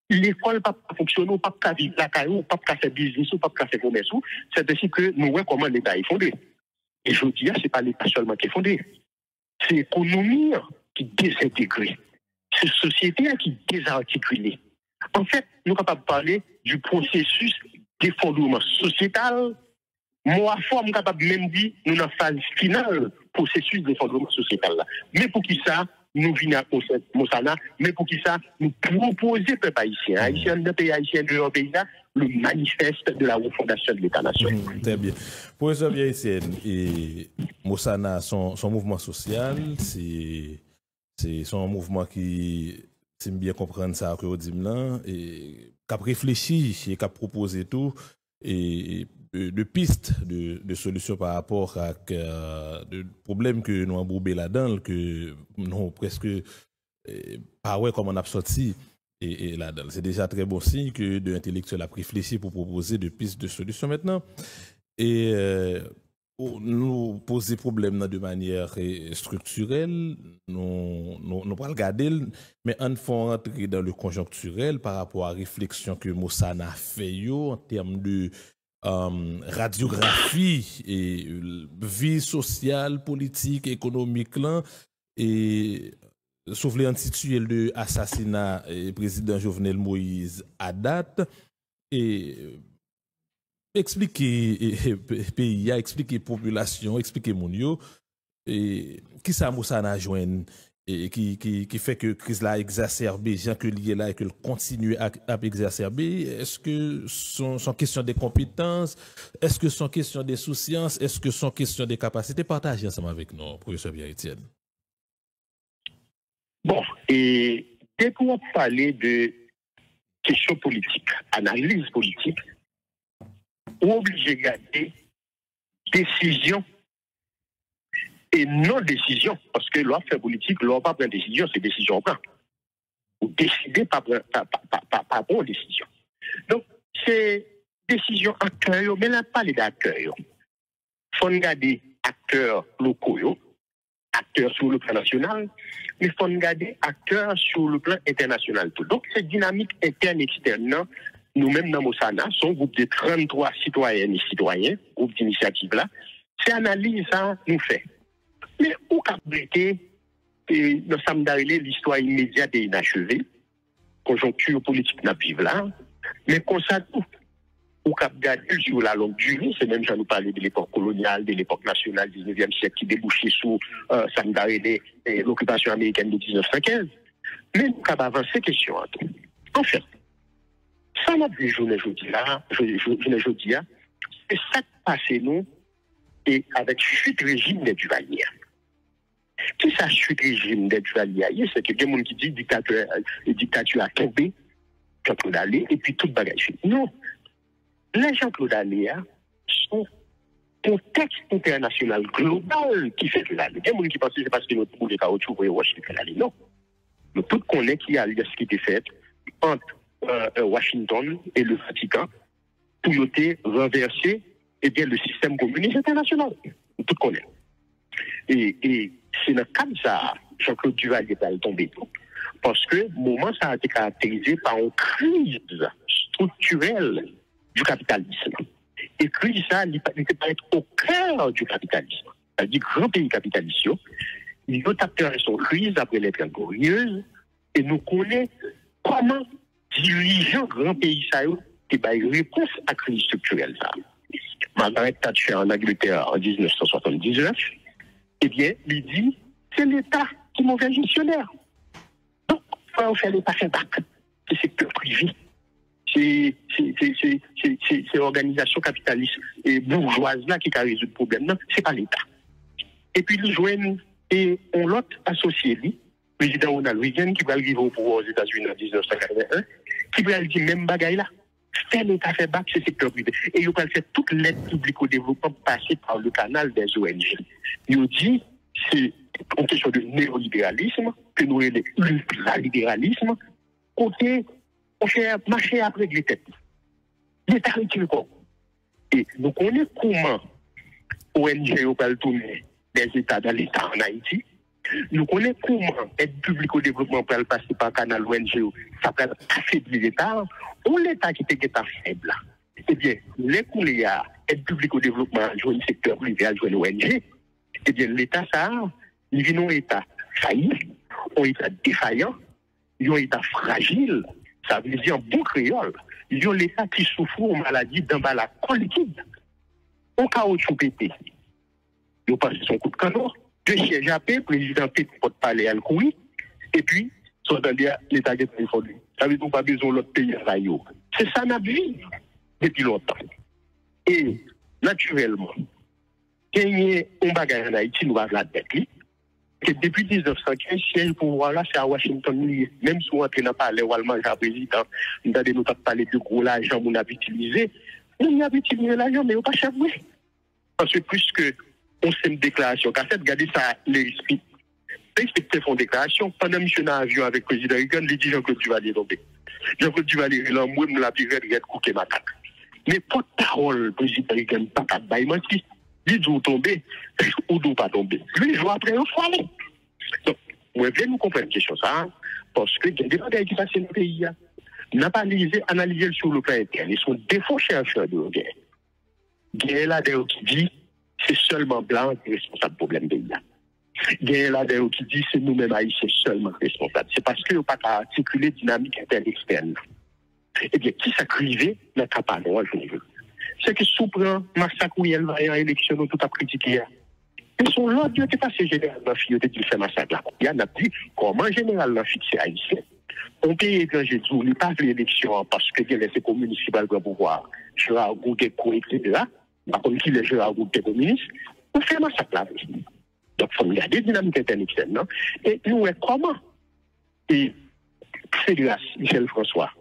D: l'école ne peut pas fonctionner, on ne peut pas vivre la caille, on ne peut pas faire business, on ne peut pas faire commerce. C'est ainsi que nous voyons comment l'État est fondé. Et je dis, ce n'est pas l'État seulement qui est fondé. C'est l'économie qui est désintégrée. C'est la société qui est désarticulée. En fait, nous sommes capables de parler du processus d'effondrement sociétal. Moi, je suis capable de même dire, nous sommes en phase finale processus d'effondrement sociétal. Là. Mais pour qui ça nous venons à Moussana, mais pour qui ça nous proposer peuple haïtien, haïtien de pays haïtien de leur pays là, le manifeste de la refondation de l'État-nation.
E: Très bien. Professeur Haïtienne, et Moussana, son mouvement social, c'est son mouvement qui, si bien comprendre ça que vous dites là, et qui a réfléchi et qui a proposé tout, et de pistes de solutions par rapport à de problèmes que nous avons embourbés là-dedans, que nous presque pas ouais comme on a sorti et là-dedans. C'est déjà très bon signe que de l'intellectuel a réfléchi pour proposer de pistes de solutions maintenant. Et nous poser problème de manière structurelle, nous pas regarder, mais on faut rentrer dans le conjoncturel par rapport à la réflexion que Moussana fait en termes de radiographie et vie sociale, politique, économique là, et sauf les intitulés de assassinat président Jovenel Moïse à date, et expliquer pays, expliquer population, expliquer mon yo, et qui ça Moussana a joint et qui fait que crise là exacerbée, gens que lié là et que continue à exacerber. Est-ce que sont question des compétences, est-ce que sont question des souciances, est-ce que sont question des capacités? Partagez ensemble avec nous, professeur Pierre-Étienne.
D: Bon, et dès qu'on parler de questions politiques, analyse politique, on est obligé de garder décision et non-décision, parce que l'on fait politique, l'on pas prendre décision, c'est décision prend. Ou décider pas prendre décision. Donc, c'est décision acteur, mais là, pas les acteurs. Il faut regarder acteurs locaux, acteurs sur le plan national, mais il faut regarder acteurs sur le plan international. Donc, cette dynamique interne-externe, nous-mêmes dans Moussana, son groupe de 33 citoyennes et citoyens, groupe d'initiative là, c'est analyse ça nous fait. Mais où qu'a été, nous sommes dans l'histoire immédiate et inachevée, conjoncture politique n'a pas là, mais qu'on tout, où qu'a gardé sur la longue durée, c'est même j'en nous parlais de l'époque coloniale, de l'époque nationale du 19e siècle qui débouchait sous l'occupation américaine de 1915. Mais nous avons avancé question à tout. En fait, ça m'a vu journée jeudi là, c'est ça qui passe nous et avec chute régime des Duvalier. Qui ça chute régime des Duvalier? C'est que des gens qui disent dictature a tombé, Jean-Claude Allais, et puis toute bagage. Non. Les Jean-Claude Allais sont contexte international global qui fait que l'Allais. Il y a des gens qui pensent que c'est parce que notre bout de caoutchouc pour Washington fait l'Allais. Non. Nous tous connaissons qu'il y a ce qui était fait entre Washington et le Vatican pour noter renverser le système communiste international. Nous tous connaissons. Et c'est dans le cadre de ça, Jean-Claude Duvalier est tombé. Parce que le moment, ça a été caractérisé par une crise structurelle du capitalisme. Et crise, ça, il ne peut pas être au cœur du capitalisme. C'est-à-dire, grand pays capitaliste, Ils ont tapé son crise après les trains glorieuses et nous connaissons comment dirigeants grands pays ça qui va réponse à la crise structurelle ça. Margaret Thatcher en Angleterre en 1979, eh bien, il dit c'est l'État qui est mauvais gestionnaire. Donc, il faut faire l'État fait bac. C'est secteur privé. C'est l'organisation capitaliste et bourgeoise là qui a résolu le problème. Non, c'est pas l'État. Et puis, ils joignent et on l'autre associé, lui, le président Ronald Reagan, qui va arriver au pouvoir aux États-Unis en 1981, qui va dire même bagaille là. Faire l'État fait bac, c'est secteur privé. Et il va faire toute l'aide publique au développement passer par le canal des ONG. Il dit c'est une question de néolibéralisme, que nous avons l'ultralibéralisme, côté, on fait marcher après les têtes. L'État retire quoi? Et nous connaissons comment ONG va tourner des États dans l'État en Haïti. Nous connaissons comment aide publique au développement peut passer par canal ONG, ça peut affaiblir l'État. Ou l'État qui était faible, eh bien, les coulées à aide publique au développement, jouer le secteur privé, jouer l'ONG, eh bien, l'État, ça, il vient un État failli, un État défaillant, un État fragile, ça veut dire en bon créole, il y a l'État qui souffre aux maladies d'emballage liquide, au caoutchouc pété. Il a passé son coup de canon, deux sièges à paix, président Pété pour parler à le courir, et puis, sont dans l'État qui est réformé. Ça veut dire qu'on n'a pas besoin de l'autre pays à rayon. C'est ça notre vie depuis longtemps. Et naturellement, gagner un bagage en Haïti, nous avons la dette. Que depuis 1915, siège pouvoir là, c'est à Washington. Même si on entre dans le palais ou allemand, le président, nous avons parlé de gros l'argent qu'on a utilisé. On a utilisé l'argent, mais on n'a pas chavé. Parce que plus que on sait une déclaration, qu'à cette, regardez ça, les respects. Les respectés font déclaration. Pendant mission dans l'avion avec le président Reagan, il dit Jean-Claude Duvalier tombé. Jean-Claude Duvalier, il a moi, la pirate, il a coupé ma tête. Mais porte-parole, le président Reagan, pas de baillement, il dit où tomber, ou d'où pas tomber. Lui, il joue après un fois. Donc, moi, je vais nous comprendre une question, ça, parce que il y a des bagages qui passent dans le pays. On n'a pas analysé sur le plan interne. Ils sont des faux chercheurs de guerre. Guerre là, qui dit, c'est seulement blanc qui est responsable du problème de l'État. Guerre là, qui dit, c'est nous-mêmes haïtiens seulement responsables. C'est parce qu'ils n'ont pas qu'à articuler dynamique interne externe. Eh bien, qui s'acrivait dans le capanon, je veux. C'est que sous-prend massacre où il y a une élection, tout a critiqué. Et son lot, Dieu était passé général dans le de faire massacre là. Il y a dit, comment général l'a fixé haïtien? On pays étranger, il n'y a pas l'élection parce que les communistes qui veulent le pouvoir. Gérard Gouguet-Co, etc. Par contre, qui les Gérard Gouguet communistes, on fait massacre là. Donc, il faut regarder la dynamique interne externe. Et nous, comment? Et c'est grâce, Michel François.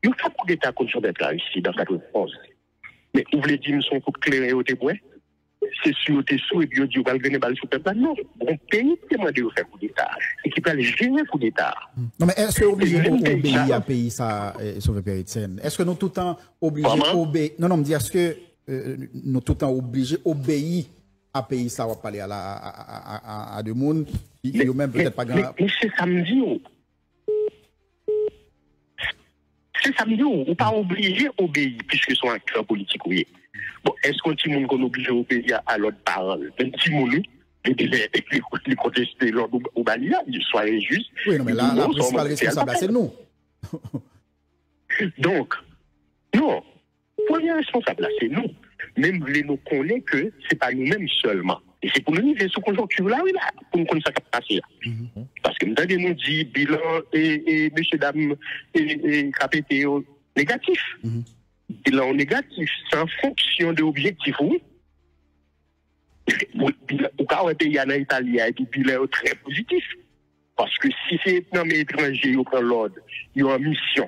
D: Il y a un coup d'État contre d'être là ici, dans 91. Mais vous voulez dire, nous sommes pour clairer au témoin? C'est sûr, au sous et puis on va gagner balle sur le peuple. Non, mon pays demande de faire coup d'État. Et qui peut aller gérer coup d'État.
F: Non, mais est-ce que vous obligez d'obéir à pays ça, Sauvé Péritsen? Est-ce que nous tout le temps obligés d'obéir? Non, me dis, est-ce que nous tout le temps obligés d'obéir à pays ça, on va parler à deux mondes, qui même peut-être pas grand.
D: Mais c'est samedi. C'est samedi, on n'est pas obligé d'obéir, puisque sont acteurs politiques. Oui. Bon, est-ce qu'on dit qu'on est obligé d'obéir à l'autre parole? Un petit monde, les contester l'ordre au Balia, soyez juste.
F: Oui, non, mais là, la principale responsable, c'est nous.
D: Donc, non, le premier responsable, c'est nous. Même nous connaissons que ce n'est pas nous-mêmes seulement. Et c'est pour nous vivre sous conjoncture là, oui, là, pour nous connaître ça qui passe là. Parce que nous nous dit bilan et messieurs, dames, et KPT négatif. Bilan négatif, c'est en fonction de l'objectif, oui. Au cas où un pays en Italie a été bilan très positif. Parce que si c'est un étranger qui prend l'ordre, il y a une mission.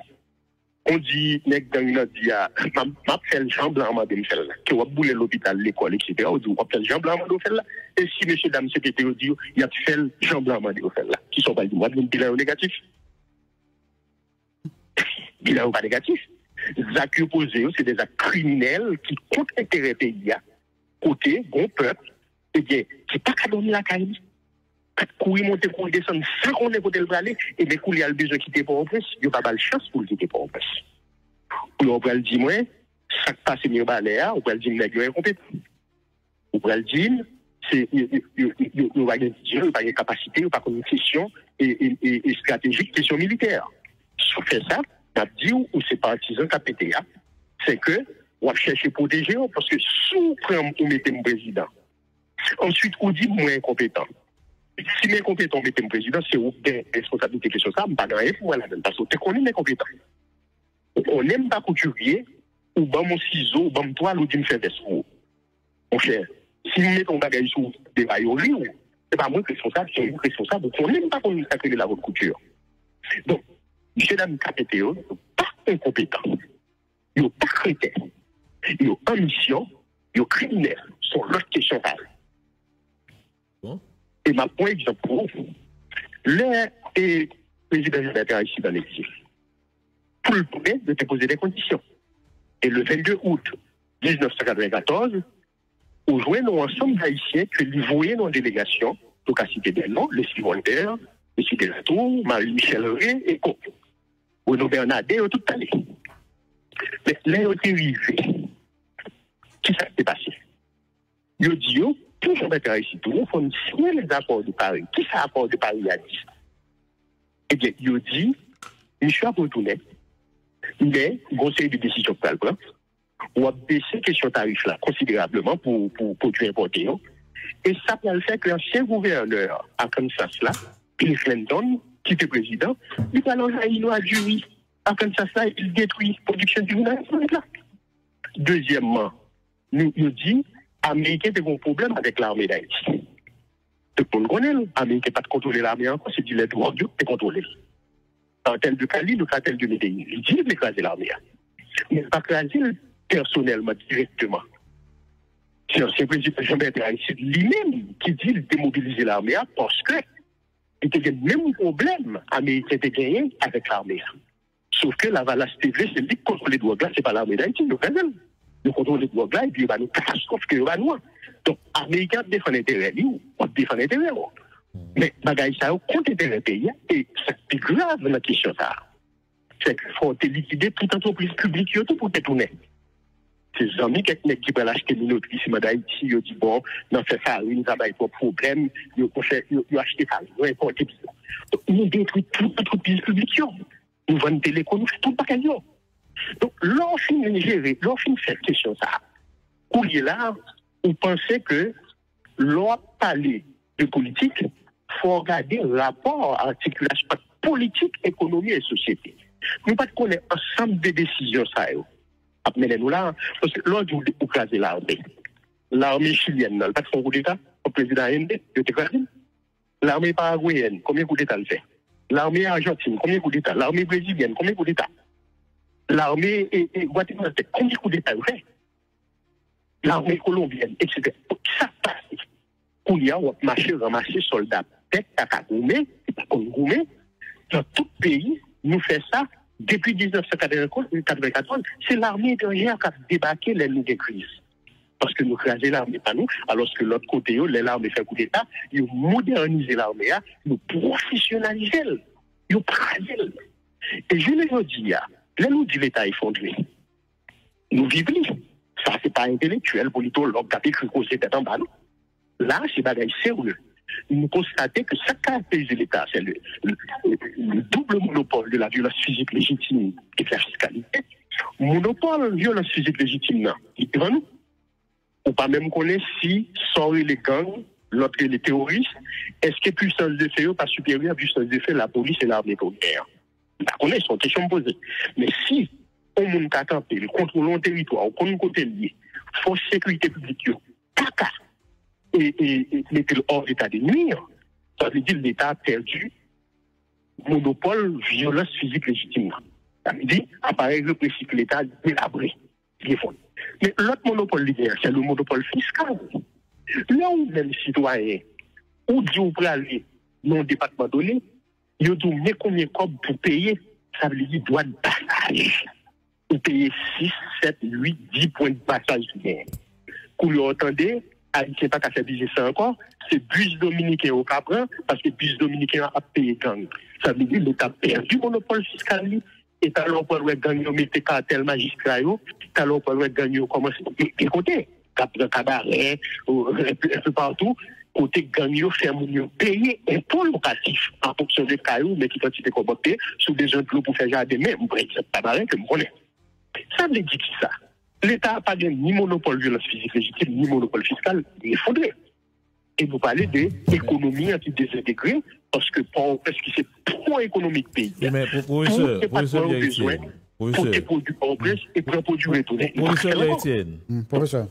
D: On dit, nèg dans une dit, m'a fait le jambe blanc, m'a dit, que on boule l'hôpital, l'école, etc. On dit, on fait le jambe blanc, m'a dit, là. Et si messieurs, dames, CPT, dit, il y a fait le jambe blanc, m'a dit, là. Qui sont pas dit, moi, bilan négatif. Bilan pas négatif. Les actes opposés, c'est des actes criminels qui contre intérêt pays, côté, bon peuple, et bien, qui pas qu'à donner la carrière. Courir, monter, courir, descendre, sans qu'on ait côté le aller, et bien, courir, il y a le besoin de quitter Port-au-Prince, il n'y a pas de chance pour le quitter Port-au-Prince. On va le dire, moi, ça passe mieux balai, on va le dire, il est incompétent. On va le dire, c'est nous pas de pas de capacité, pas de question et stratégique, question militaire. Si on fait ça, on a dit ou c'est partisan qui a pété, c'est que on va chercher à protéger parce que si on prend ou mettez mon président, ensuite on dit moins incompétent. Si mes compétents mettez mon président, c'est où des responsabilités question ça, pas dans pour moi là-dedans parce que on est incompétent. On n'aime pas couturier ou ban mon ciseau ou ban mon toile ou d'une faire des sous. Mon cher, si nous mettons bagage sur des baillots, c'est pas moi responsable, c'est vous responsable. On n'aime pas qu'on sacre la haute couture. Donc, M. Dame Capétéo, pas incompétent. Il n'est pas chrétien. Il est en mission, il est criminel. Sont l'autre question. Et ma point exemple pour vous. Le président Jean-Bertrand ici dans l'exil. Tout le monde de te poser des conditions. Et le 22 août 1994, on jouait nos ensemble d'Haïtiens que nous voyons dans la délégation, donc à citer des noms, les Voltaire, les Cité Latour, Marie-Michel Ré et Co. Renaud Bernardet, tout allé. Mais là, ils ont été arrivés. Qu'est-ce qui s'est passé? Ils ont dit, pour Jean-Bertrand ici, il faut signer les accords de Paris. Qui c'est l'accord de Paris a dit? Eh bien, ils ont dit, monsieur a retourné, mais conseil de décision pour le plan, on a baissé question tarif là considérablement pour produits importés. Et ça peut le faire que l'ancien gouverneur à Kansas là, Bill Clinton, qui était président, il va l'envahir à Jury. À Kansas là, il détruit la production du là. Deuxièmement, nous dit, Américains ont un problème avec l'armée d'Haïti. Tout le monde connaît, l'Américain n'a pas de contrôler l'armée encore, c'est du lait de Dieu qui est contrôlé. En tel de Cali, le cartel de Médéine, il dit d'écraser l'armée. Mais pas écraser personnellement, directement. C'est l'ancien président Jean-Bertrand Aristide lui-même qui dit de démobiliser l'armée parce que il y a le même problème américain de gagner avec l'armée. Sauf que la Valace TV, c'est lui qui contrôle les drogues là, c'est pas l'armée d'Haïti, le président. Le contrôle des drogues là, et puis il va nous catastrophe que va nous. Donc, Américains défendent l'intérêt, on défend l'intérêt. Mais, bagaille ça, contre l'intérêt pays, et c'est plus grave la question ça. C'est qu'il faut liquider toute entreprise publique, tout pour détourner. Ces amis qui veulent acheter une autre ici, d'Haïti, ils disent, bon, non, c'est ça, ils n'ont pas de problème, ils ont acheté ça, ils ont importé. Donc, nous détruisons toute entreprise publique, nous vendons télécom, nous faisons tout le paquet. Donc, lorsqu'on gère, lorsqu'on fait question ça, où il est là, on pensait que l'on parler de politique, il faut regarder le rapport à l'articulation politique, économie et société. Nous ne pouvons pas connaître ensemble des décisions ça. Après, nous là, parce que l'autre, vous écrasez l'armée. L'armée chilienne, pas de son coup d'État, le président Allende, il écrasé. L'armée paraguayenne, combien de coups d'État le fait? L'armée argentine, combien de coups d'État? L'armée brésilienne, combien de coups d'État? L'armée guatémaltaise, combien de coups d'État le fait? L'armée colombienne, etc. Ça passe. Où il y a un marché ramassé soldats, tête à Goumé, dans tout pays, nous faisons ça depuis 1994. C'est l'armée étrangère qui a débarqué les lignes de crise. Parce que nous crasons l'armée, pas nous, alors que l'autre côté, l'armée fait coup d'État, ils modernisent l'armée, ils professionnalisent, ils crasent. Et je le dis, là, nous dit l'État effondré. Nous vivons. Ça, c'est pas intellectuel, politologue, qui a écrit qu'on s'était en bas. Là, c'est bagaille sérieux. Nous constatons que ça caractérise l'État, c'est le double monopole de la violence physique légitime et de la fiscalité. Monopole de violence physique légitime, il est devant nous. On ne peut pas même connaître si, sans les gangs, l'autre les terroristes, est-ce que puissance de fait n'est pas supérieure à puissance de fait la police et l'armée première? On a une question posée. Mais si on ne peut pas le contrôle du territoire, on ne peut pas lier, force sécurité publique, caca, et mettre hors d'état de nuire, ça veut dire que l'État a perdu monopole violence physique légitime. Ça veut dire appareil répressif que l'État a délabré. Mais l'autre monopole, c'est le monopole fiscal. Là où même citoyen, ou dit ou peut aller dans un département donné, il y a combien de codes pour payer, ça veut dire droit de passage. Pour payer 6, 7, 8, 10 points de passage. Quand vous entendez, Haïtien pas qu'à faire business encore, c'est bus dominicain au Capran, parce que bus dominicain a payé gang. Ça veut dire que l'État a perdu le monopole fiscal, et talon pour le gagner, mettez cartel magistrat, talon pour le gagner, commencer à écouter. cabaret, un peu partout, côté gang yo fait moun payer impôt locatif en fonction des cailloux, mais qui quantité qu'on va payer sous des jeunes pour faire jardin, mais on prend cette cabaret que je connais. Ça veut dire qui ça? L'État n'a pas ni monopole de violence physique légitime, ni monopole fiscal, il faudrait. Et vous parlez d'économie anti-désintégrée, parce que c'est pro économique pays.
E: Mais professeur,
D: pour des produits complexes et pour un produit retourné.
E: Professeur Etienne.
F: Professeur.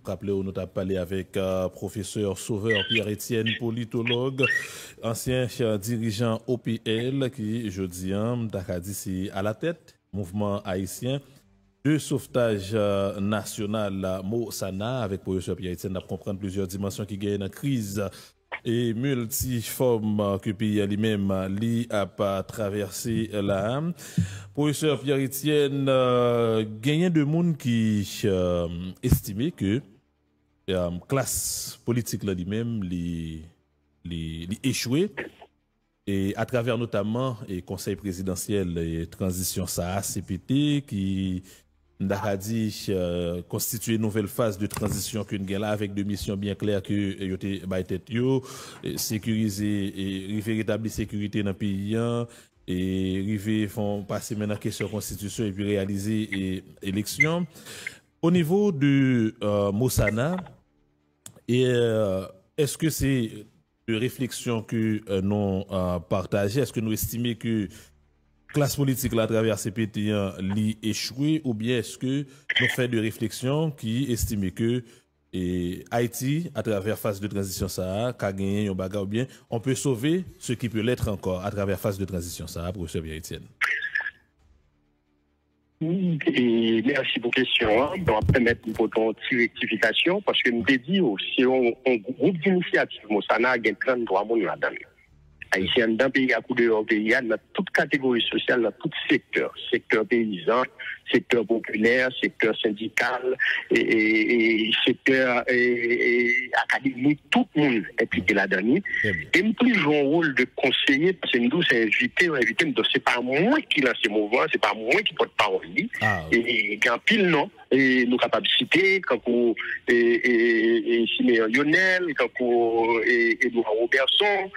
E: Rappelez-vous, nous avons parlé avec professeur Sauveur Pierre-Etienne, politologue, ancien dirigeant OPL, qui, je dis, c'est à la tête, mouvement haïtien de sauvetage national Mosana, avec professeur Pierre-Etienne, pour comprendre plusieurs dimensions qui gagnent la crise et multiforme que le pays lui-même a traversé là. Professeur Pierre-Etienne, gagne de monde qui estimait que classe politique là lui-même échoué et à travers notamment le conseil présidentiel et transition ça CPT qui n'a dit constituer une nouvelle phase de transition qu'une gain là avec deux missions bien claires que yote bay tête yo sécuriser et rétablir sécurité dans le pays et river font passer maintenant question constitution et puis réaliser élection au niveau de Mosana et est-ce que c'est de réflexion que nous partageons, est-ce que nous estimons que classe politique là à travers CPT li échoué ou bien est-ce que nous faisons de réflexion qui estime que Haïti à travers phase de transition ça qu'a gagné un bagarre ou bien on peut sauver ce qui peut l'être encore à travers phase de transition ça, professeur Pierre-Etienne.
D: Et merci pour la question. On va permettre une petite rectification parce que nous avons dit si on groupe d'initiative Mosana a 33 personnes là-dedans. Haïtiens dans le pays, à coup de pays, dans toute catégorie sociale, dans tout secteur, secteur paysan, secteur populaire, secteur syndical, et secteur académique, tout le monde est impliqué là-dedans. Et nous plus jouons un rôle de conseiller, parce que nous, c'est invité, donc c'est pas moi qui lance ce mouvement, c'est pas moi qui porte parole. Et quand pile, non, et nous capables de citer, quand vous, Siméon Lionel, quand vous, Edouard Robertson,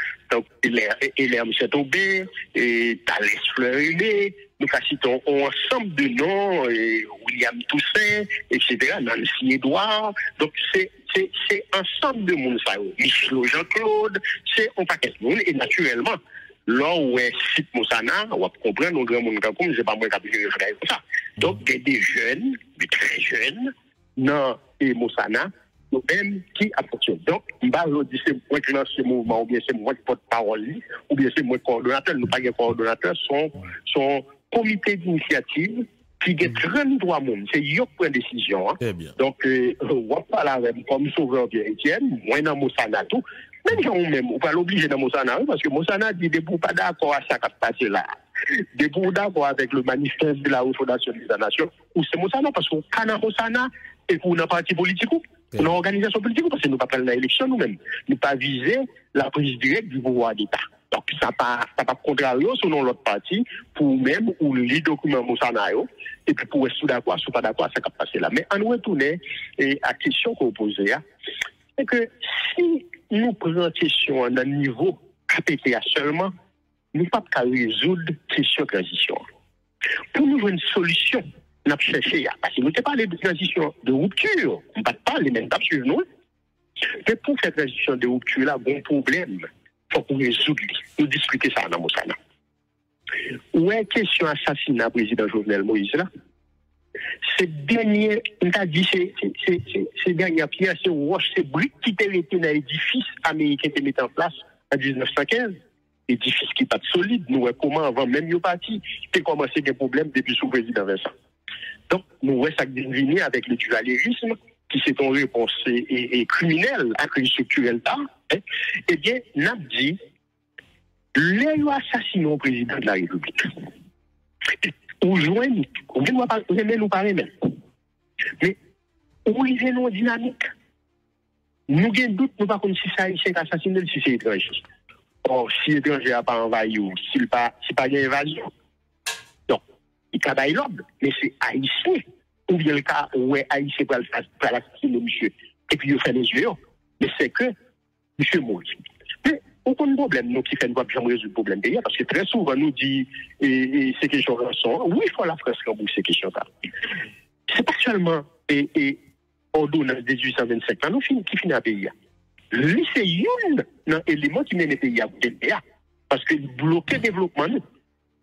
D: Hélène Saint-Aubé, Thalès Fleury, nous citons ensemble de noms, William Toussaint, etc., Nancy Edouard. Donc, c'est ensemble de monde, ça. Michel Jean-Claude, c'est un paquet de monde, et naturellement, là où est site Mosana, on va comprendre, nos grands monde comme, c'est pas moi qui ai fait ça. Donc, il y a des jeunes, des très jeunes, dans Mosana, nous-mêmes qui apportent. Donc, je dis c'est moi qui lance ce mouvement, ou bien c'est moi qui porte parole, ou bien c'est moi coordonnateur. Nous pas de coordonnateur, son comité d'initiative qui a 33 personnes. C'est eux qui prennent décision. Hein. Donc, on va parler avec comme Sauveur Pierre-Etienne, moi dans Mosana tout. Même si on même, on pas l'obliger dans Mosana, parce que Mosana dit de vous pas d'accord à ça qui se passe là. De vous d'accord avec le manifeste de la refondation des nations, ou c'est Mosana, parce qu'on a Mosana, et pour un parti politique, une organisation politique, parce que nous ne pas l'élection nous-mêmes. Nous pas viser la prise directe du pouvoir d'État. Donc, ça pas contrario selon l'autre parti, pour même, ou les documents Mosana, et puis pour être d'accord, soit pas d'accord, ça qui se passe là. Mais en retournant à la question qu'on posait, c'est que si nous posons la question à un niveau KPTA seulement, nous ne pouvons pas résoudre la question de transition. Pour nous avoir une solution, nous avons cherché, parce que nous ne parlons pas de transition de rupture, on ne parle pas les mêmes tapes sur nous. Mais pour cette transition de rupture, là, bon problème, il faut qu'on résoudre. Nous discuter ça dans Mosana. Où est la question assassinat président Jovenel Moïse là? Ces derniers, on t'a dit, ces dernières pierres, ces roches, ces briques qui étaient dans l'édifice américain qui mis en place en 1915, édifice qui n'est pas solide, nous voyons comment avant même le parti, qui a commencé des problèmes depuis sous président Vincent. Donc, nous voyons ça deviner avec le dualisme, qui c'est une réponse criminelle à crise structurelle là, eh bien, n'a dit, les assassinés au président de la République. Ou joignent, ou bien nous parler même. Mais, où ils sont dynamique. Nous avons doute, nous ne savons pas si c'est haïtien qui assassiné, si c'est étranger. Or, si l'étranger n'a pas envahi ou s'il n'a pas une invasion. Donc, il travaille l'ordre, mais c'est haïtien ou bien le cas où Haïtien va assassiner monsieur, et puis il fait les yeux, mais c'est que monsieur Moïse. Mais aucun problème, nous qui fait nous jamais résoudre le problème pays, parce que très souvent nous dit, ces questions sont, oui, il faut la France rembourser ces questions-là. C'est pas seulement ordonnance de 1825, mais nous qui finit à pays. Lui, c'est un élément qui mène le pays à côté, parce que bloquer le développement,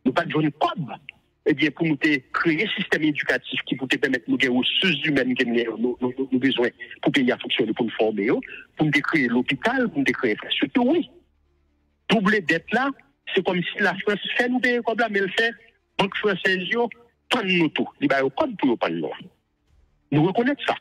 D: nous pas de code. Eh bien, pour nous créer un système éducatif qui peut permettre de nous des ressources humaines que nous avons besoin pour payer à fonctionner, pour nous former, pour nous créer l'hôpital, pour nous créer l'infrastructure, oui. Doubler dette là, c'est comme si la France fait nous payer comme là, mais elle fait, banque française, prendre nous tout. Il y a un code pour nous prendre nous. Nous reconnaissons ça.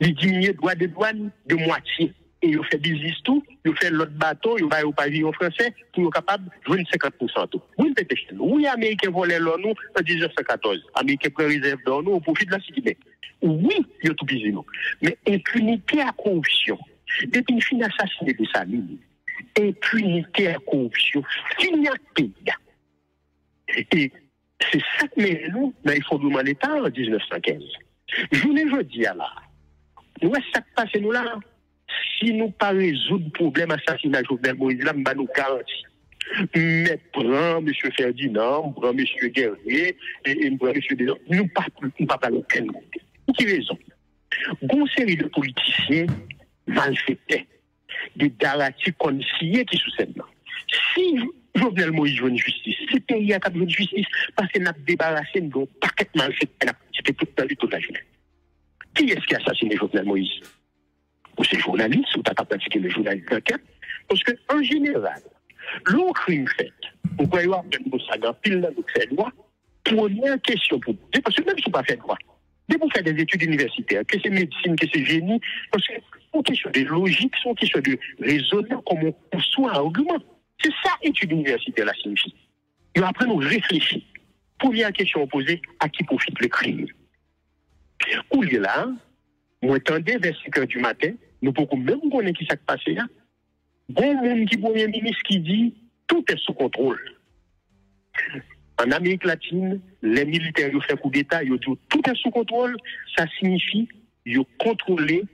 D: Il diminue le droit de douane de moitié. Et il fait business tout, il fait l'autre bateau, il va au pavillon français pour être capable de jouer 50% tout. Oui, oui, les Américains volaient l'or nous en 1914. Les Américains prennent réserve d'or nous au profit de la cité. Oui, ils ont tout bisé nous. Mais impunité à corruption. Depuis une fin assassinée de sa ligne, impunité à corruption, finit à pays. Et c'est ça que nous, dans les fondements de l'État en 1915. Je ne dis pas là. Nous, ça qui passe nous là. Si nous ne pas résoudre le problème assassinat Jovenel Moïse, là, nous garantis. Mais prends M. Ferdinand, prends M. Guerrier, et prends M. Deslong, nous ne pas parler aucun côté. Pour quelle raison? Une série de politiciens malfaités, des daratis conseillers qui sous scène. Si Jovenel Moïse veut une justice, si le pays a besoin de justice, parce qu'il n'a débarrassé de paquet malfaités, c'était toute la journée. Qui est-ce qui a assassiné Jovenel Moïse? Ou c'est journaliste, ou t'as pas pratiqué le journalisme d'enquête, parce que, en général, l'on crime fait, on peut y avoir un sagan pile dans notre droit, première question pour vous, parce que même si vous pas fait droit, dès que vous faites des études universitaires, que c'est médecine, que c'est génie, parce que c'est une question de logique, c'est une question de raisonnement, comme on conçoit un argument. C'est ça, études universitaires, la signifie. Et après, nous réfléchissons. Première question posée, à qui profite le crime? Où il est là, moi, attendez vers 5 heures du matin, nous pouvons même connaître qui s'est passé là. Bon monde qui premier ministre qui dit tout est sous contrôle. En Amérique latine, les militaires ont fait coup d'État, ils ont dit tout est sous contrôle. Ça signifie qu'ils ont contrôlé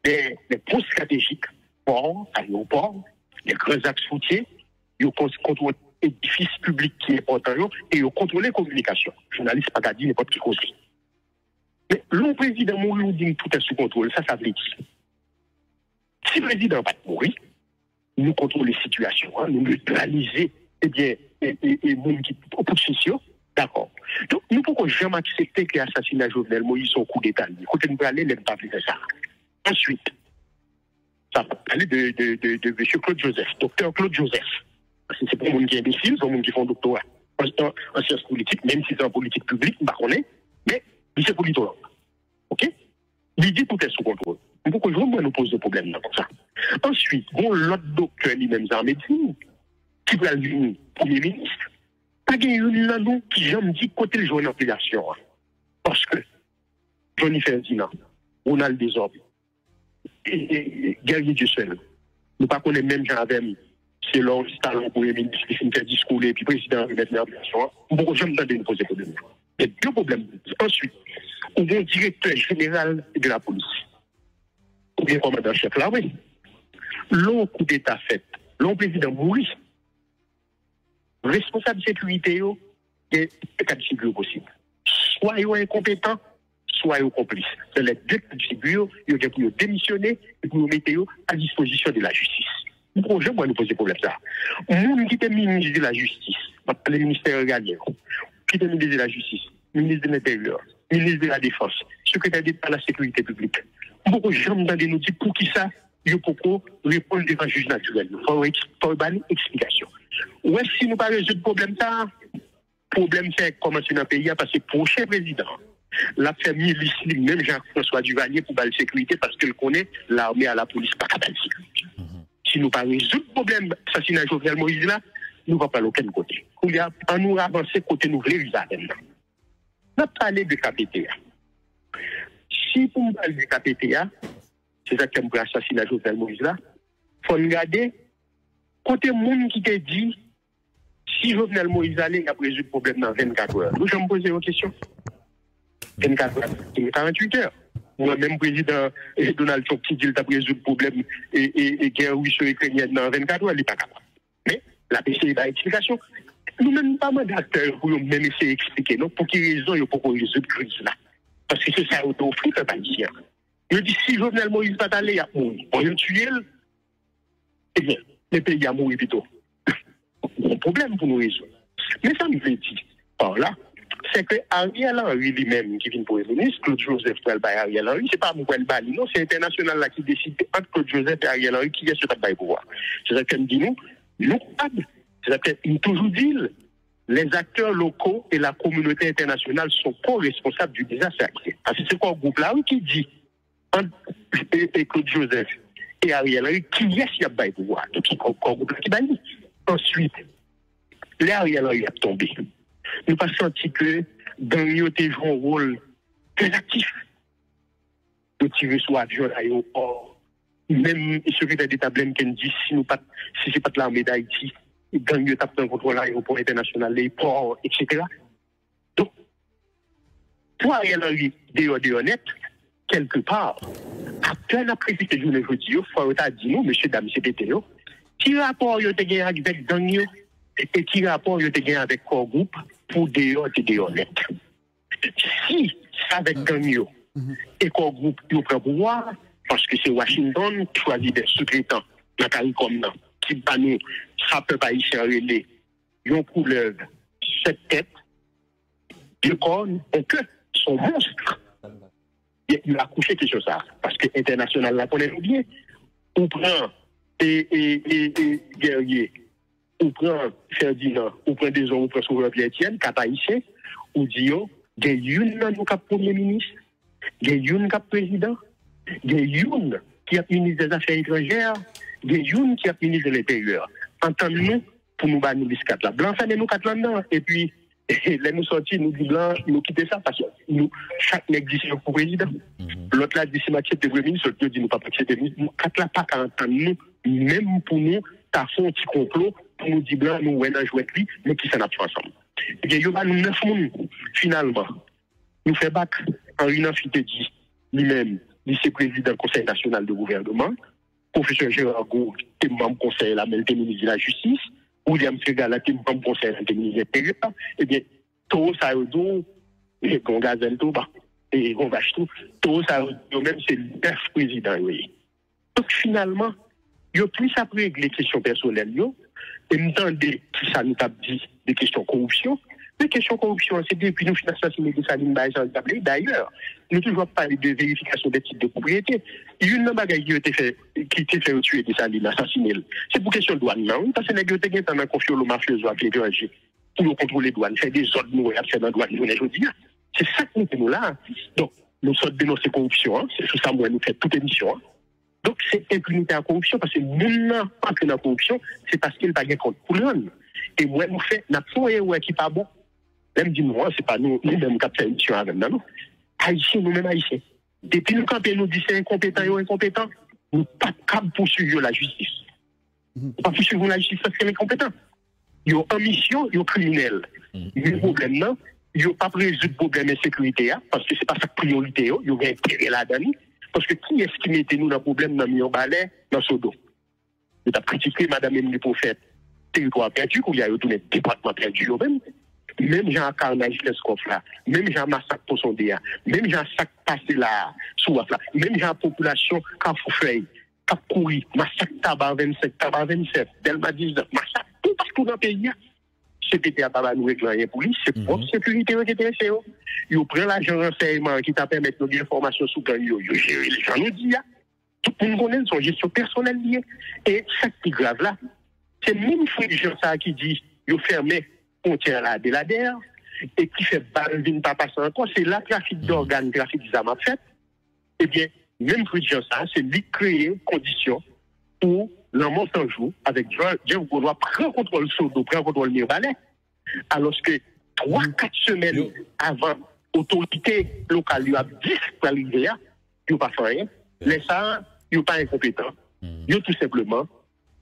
D: les postes stratégiques, ports, aéroports, les grands axes routiers, ils ont contrôlé les édifices publics qui sont importants et ils ont contrôlé les communications. Journaliste pas qu'à dire n'importe qui cause. Mais le président mourir dit tout est sous contrôle, ça veut dire. Si le président va mourir, nous contrôlons les situations, nous neutraliser, les gens qui opposition, d'accord. Donc, nous ne pouvons jamais accepter que l'assassinat de Jovenel Moïse soit un coup d'État. Quand nous allons, nous ne pas faire ça. Ensuite, ça va parler de M. Claude Joseph, docteur Claude Joseph. Parce que c'est pour les gens qui sont imbéciles, pour les gens qui font doctorat en sciences politiques, même si c'est en politique publique, on ne connaît pas, mais c'est politologue. OK? Il dit tout est sous contrôle. Pourquoi vraiment nous pose des problèmes comme ça? Ensuite, bon, l'autre docteur lui-même en médecine, qui va venir Premier ministre, pas qu'il y ait une là qui j'aime dit côté le journal population. Parce que Johnny Ferdinand, Ronald Desorbe, et Guerrier du seul, nous ne connaissons même gens avec c'est leur talent Premier ministre qui fait discours et puis président de mettre en population. Pourquoi j'aime pas de nous poser des problèmes? Il y a deux problèmes. Ensuite, on a un directeur général de la police. Ou bien commandant-chef là, oui. L'on coup d'État fait, l'on président mourit. Responsable de sécurité, il y a cas de figure possible. Soit ils sont incompétents, soit ils sont complices. C'est les deux cas de figure, ils ont pour démissionner et pour mettre à disposition de la justice. Pourquoi je nous poser problème ça? Nous qui est ministre de la justice, le ministère régalien, qui est ministre de la justice, ministre de l'Intérieur, ministre de la Défense, secrétaire d'État à la sécurité publique. Pourquoi j'aime nous dire pour qui ça, il faut répondre devant le juge naturel. Il faut une explication. Ouais, si nous ne pas résoudre le problème, le problème c'est commencer dans le pays parce que le prochain président, la famille Lisli, même Jean-François Duvalier pour la sécurité parce qu'il connaît l'armée à la police, pas capable de sécurité. Si nous ne pas résoudre le problème, assassinat Jovenel Moïse là, nous ne va pas l'aucun côté. On nous avancer côté nous voulons maintenant. On a parlé de KPTA. Si pour nous parler de KPTA, c'est ça qui a assassiné Jovenel Moïse là, il faut regarder côté monde qui te dit si Jovenel Moïse allait, il a résolu le problème dans 24 heures. Nous, je me poser une question. 24 heures, 48 heures. Moi-même, président Donald Trump qui dit qu'il a résolu le problème et guerre russo-ukrainienne dans 24 heures, il n'est pas capable. Mais la PCI a explication. Nous-mêmes, pas mandateurs pour même essayer d'expliquer, non, pour quelle raison il faut qu'on résoudre cette crise-là. Parce que c'est ça qui offre le Haïtien. Je dis, si Jovenel Moïse va aller, il y a un tué, eh bien, le pays a mouru plutôt. Un problème pour nous résoudre. Mais ça me fait dire, par là, c'est que Ariel Henry lui-même, qui vient pour le ministre, Claude Joseph, Ariel Henry, c'est pas moi qui le non, c'est international là qui décide entre Claude Joseph et Ariel Henry qui est sur le pouvoir. C'est ça qu'elle me dit, nous coupables. C'est ça qu'elle toujours dit, les acteurs locaux et la communauté internationale sont co-responsables du désastre. Parce que c'est quoi le groupe là qui dit, et Claude Joseph et Ariel Henry, qui est-ce qui a le pouvoir? Donc, il y a un groupe qui banni. Ensuite, les Ariel Henry a tombé. Nous pas senti que Gagnon joue un rôle très actif de tirer sur l'avion à l'aéroport. Même le secrétaire d'État Blinken dit si c'est pas de l'armée d'Haïti, Gagnon tape dans le contrôle de l'aéroport international, les ports, etc. Donc, pour Ariel Henry, de honnête, quelque part, après la présidente de journée jeudi, il faut dire nous, monsieur, dame, CPT, qui rapport il y a gagné avec Gagnon et qui rapport il y a gagné avec corps groupe pour des honnêtes. Si c'est avec Gagnon et corps groupe qui prend pouvoir, parce que c'est Washington qui choisit des sous-traitants dans le CARICOM, qui banne ça peut pas y faire relais, ils ont couleur, cette tête, deux cornes, et que son monstre. Il a couché quelque chose ça, parce que l'international la connaît bien. On prend Guerrier, on prend Ferdinand, on prend des hommes, on prend Sauveur Pierre-Etienne, quatre haïtiens, on dit, il y a une dans le premier ministre, il y a une cap président, il y a une qui est ministre des Affaires étrangères, il y a une qui est ministre de l'Intérieur. Entendez-nous pour nous bannir les quatre là. Blanc, ça nous quatre là-dedans. Et puis, là, nous sortis, nous dit blanc, nous quitter ça parce que nous, chaque nègre dit c'est pour président. L'autre là dit c'est ma de premier ministre, l'autre dit nous pas accepter de ministre. Nous quatre là pas qu'à entendre nous, même pour nous, t'as fait un petit complot pour nous dire blanc, nous, ouais, dans jouet lui, mais qui s'en a fait ensemble. Et bien, il y a nous 9 monde, finalement. Nous fait bac, Henri Nanfité dit lui-même, vice-président du Conseil national de gouvernement, professeur Gérard Gould, qui est membre du Conseil la ministre de la Justice, William Segala, qui est membre du Conseil de ministre de l'Intérieur, eh bien, tout ça, et qu'on gazel tout, et qu'on vache tout ça, même c'est le 9 président, oui. Donc finalement, il y a plus à régler les questions personnelles, et nous entendez qui ça nous a dit des questions de corruption. Les questions de corruption, c'est depuis nous finançons de Saline d'ailleurs, nous toujours parlé de vérification des titres de propriété. Il y a une bagaille qui a été fait tuer des Salines, assassiner. C'est pour question de douane, non? Parce que les gens qui ont confié au mafieux à l'étranger pour nous contrôler les douanes, faire des ordres nous faire dans la douane, c'est ça que nous sommes là. Donc, nous sommes dénoncés la corruption, c'est sur ça que nous faisons toute émission. Donc, c'est impunité à la corruption, parce que nous n'avons pas que la corruption, c'est parce qu'il n'y a pas de compte pour l'homme. Et moi, nous faisons, nous avons qui pas bon. Même dit moi, c'est pas nous-mêmes qui avons fait émission avec nous. Haïtiens, nous-mêmes Haïtiens. Depuis nous, quand nous disons c'est incompétent, nous incompétent, nous pas capables de poursuivre la justice. Pas poursuivre la justice parce qu'elle est incompétente. Ils ont en mission, ils ont criminel. Le problème, non, ils n'ont pas résoudre le problème de sécurité, parce que c'est pas sa priorité, ils ont intérêt là-dedans. Parce que qui est-ce qui mettait nous dans le problème dans le balai, dans ce dos? Vous avez critiqué Mme Émilie Prophète, territoire perdu, où il y a retourné département perdu, même Jean Carnage là, même Jean Massacre pour son DA, même Jean Sac passé là, sous là, même Jean Population, Cafoufeuille, Cap Couri, Massacre Tabac 27, Tabac 27, Delma 19, Massacre tout partout dans le pays. CPT a pas nous régler pour lui, c'est propre sécurité qui est intéressé. Ils prennent l'agent renseignement qui t'a permis de nous dire information sur gang, ils gèrent les gens nous disent. Tout le monde connaît son gestion personnelle liée. Et ça qui est grave là, c'est même Frédéric ça qui dit, ils ferment on tient la déladère et qui fait balle d'une pas passer encore, c'est la trafic d'organes, trafic d'armes à fait. Eh bien, même Frédéric ça, c'est lui créer conditions pour l'en en jour avec Jean Gaulois prend contrôle Sodo, prend contrôle Mirbalet. Alors que 3-4 semaines avant, l'autorité locale lui a dit pour l'arrivée, il n'a pas fait rien. Les ça, il n'est pas incompétent. Il est tout simplement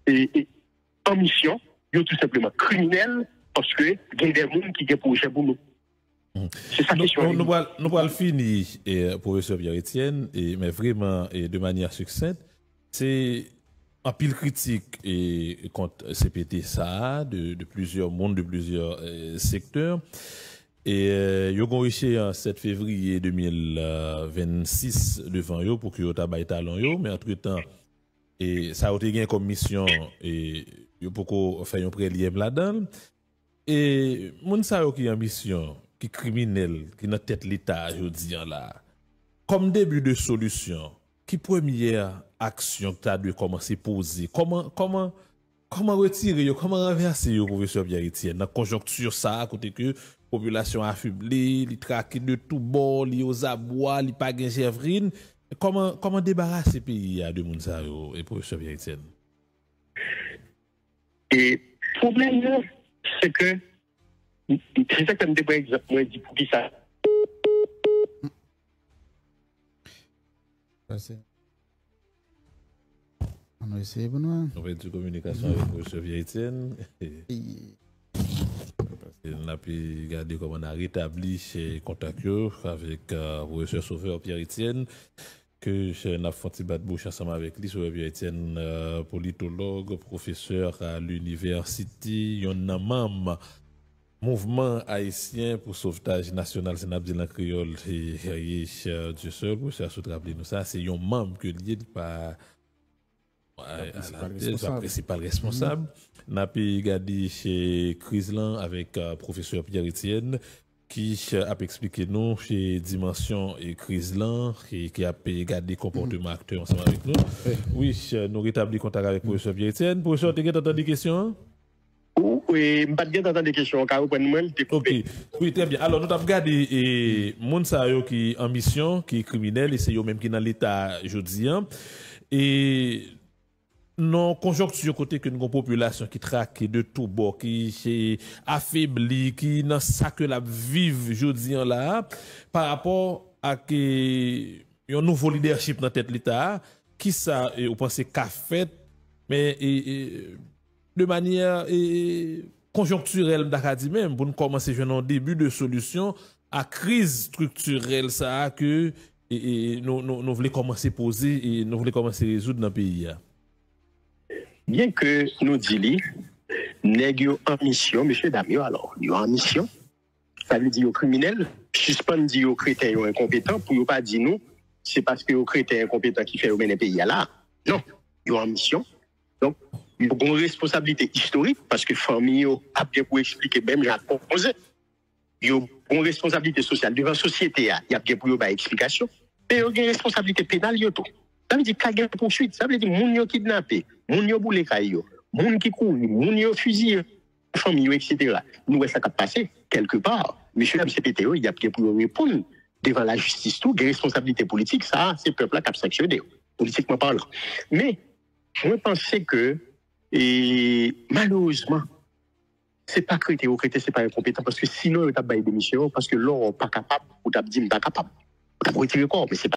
D: en mission, il est tout simplement criminel parce que il y a des gens qui ont projet pour nous. C'est ça qui est
E: Nous allons finir, professeur Pierre-Etienne, mais vraiment de manière succincte. C'est un pile critique contre CPT ça de plusieurs mondes, de plusieurs secteurs. Et ils ont réussi en 7 février 2026 devant eux pour que vous tabaye talon yo, mais entre-temps et ça a été gagné comme mission et pour faire un préliève là-dedans. Et moun sa yo qui en mission, qui criminel, qui dans tête l'état jodi là. Comme début de solution, qui première action que tu as dû commencer à poser? Comment retirer, comment renverser, professeur Pierre-Etienne, dans la conjoncture ça, à côté que population affublée, li traqué de tout bord, li aux abois, li pas gen chèvrine. Comment débarrasser pays de moun sa yo, et professeur Pierre-Etienne?
D: Et le problème, c'est que, c'est ça que je me dis, par exemple, moi, je dis pour qui ça.
F: On va essayer pour nous.
E: On va être en communication avec professeur Pierre-Etienne. On a pu regarder comment on a rétabli chez contact avec professeur Sauveur Pierre-Etienne, que je n'ai pas fait de bouche ensemble avec lui, Sauveur Pierre-Etienne, politologue, professeur à l'université, yon membre mouvement haïtien pour sauvetage national, c'est Nabdil en créole, et Dieu seul, professeur Soutrapli, nous ça, c'est un membre que lié par le principal responsable. N'a pas regardé chez Crislan avec professeur Pierre-Etienne qui a expliqué nous chez Dimension et Crislan qui a regardé comportement acteur ensemble avec nous. Oui, nous rétablis contact avec professeur Pierre-Etienne. Professeur, tu as entendu des questions?
D: Oui, je n'ai pas entendu des questions car vous pouvez
E: OK. Oui, très bien. Alors, nous avons regardé moun sa yo qui en mission, qui est criminel, et c'est eux même qui dans l'état jodi. Et non conjoncture côté que nous avons population qui traque de tout bord, qui est affaiblie, qui dans ça que la vive jodi là, par rapport à que un nouveau leadership dans tête l'état, qui ça vous pensez qu'a fait, mais de manière conjoncturelle d'Acadie même, pour nous commencer un début de solution à crise structurelle ça que nous voulons commencer à poser et nous voulons commencer à résoudre dans le pays.
D: Bien que nous disions, nèg yo en mission, monsieur Damio, alors, yo en mission, ça veut dire aux criminels, suspendre aux chrétiens incompétents, pour ne pas dire nous, c'est parce que aux chrétiens incompétents qui fait mener le pays là. Non, yo en mission. Donc, il y a une responsabilité historique, parce que famille a bien pour expliquer, même j'ai proposé. Il y a une responsabilité sociale devant la société, il y a bien pour y explication. Mais il y a une responsabilité pénale, ça veut dire qu'il y a une poursuite, ça veut dire que les gens kidnappés, les gens boulé caillou, les gens qui courent, les gens fusillés, les familles, etc. Nous, ça a passé quelque part. Monsieur MCPT, il y a bien pour répondre devant la justice, tout, des responsabilités politiques, ça, c'est le peuple qui a sanctionné, politiquement parlant. Mais, je pense que, malheureusement, c'est pas chrétien, c'est pas incompétent, parce que sinon, il y a des missions, parce que l'on n'est pas capable, ou t'as dit, pas capable. On a retiré le corps, mais c'est pas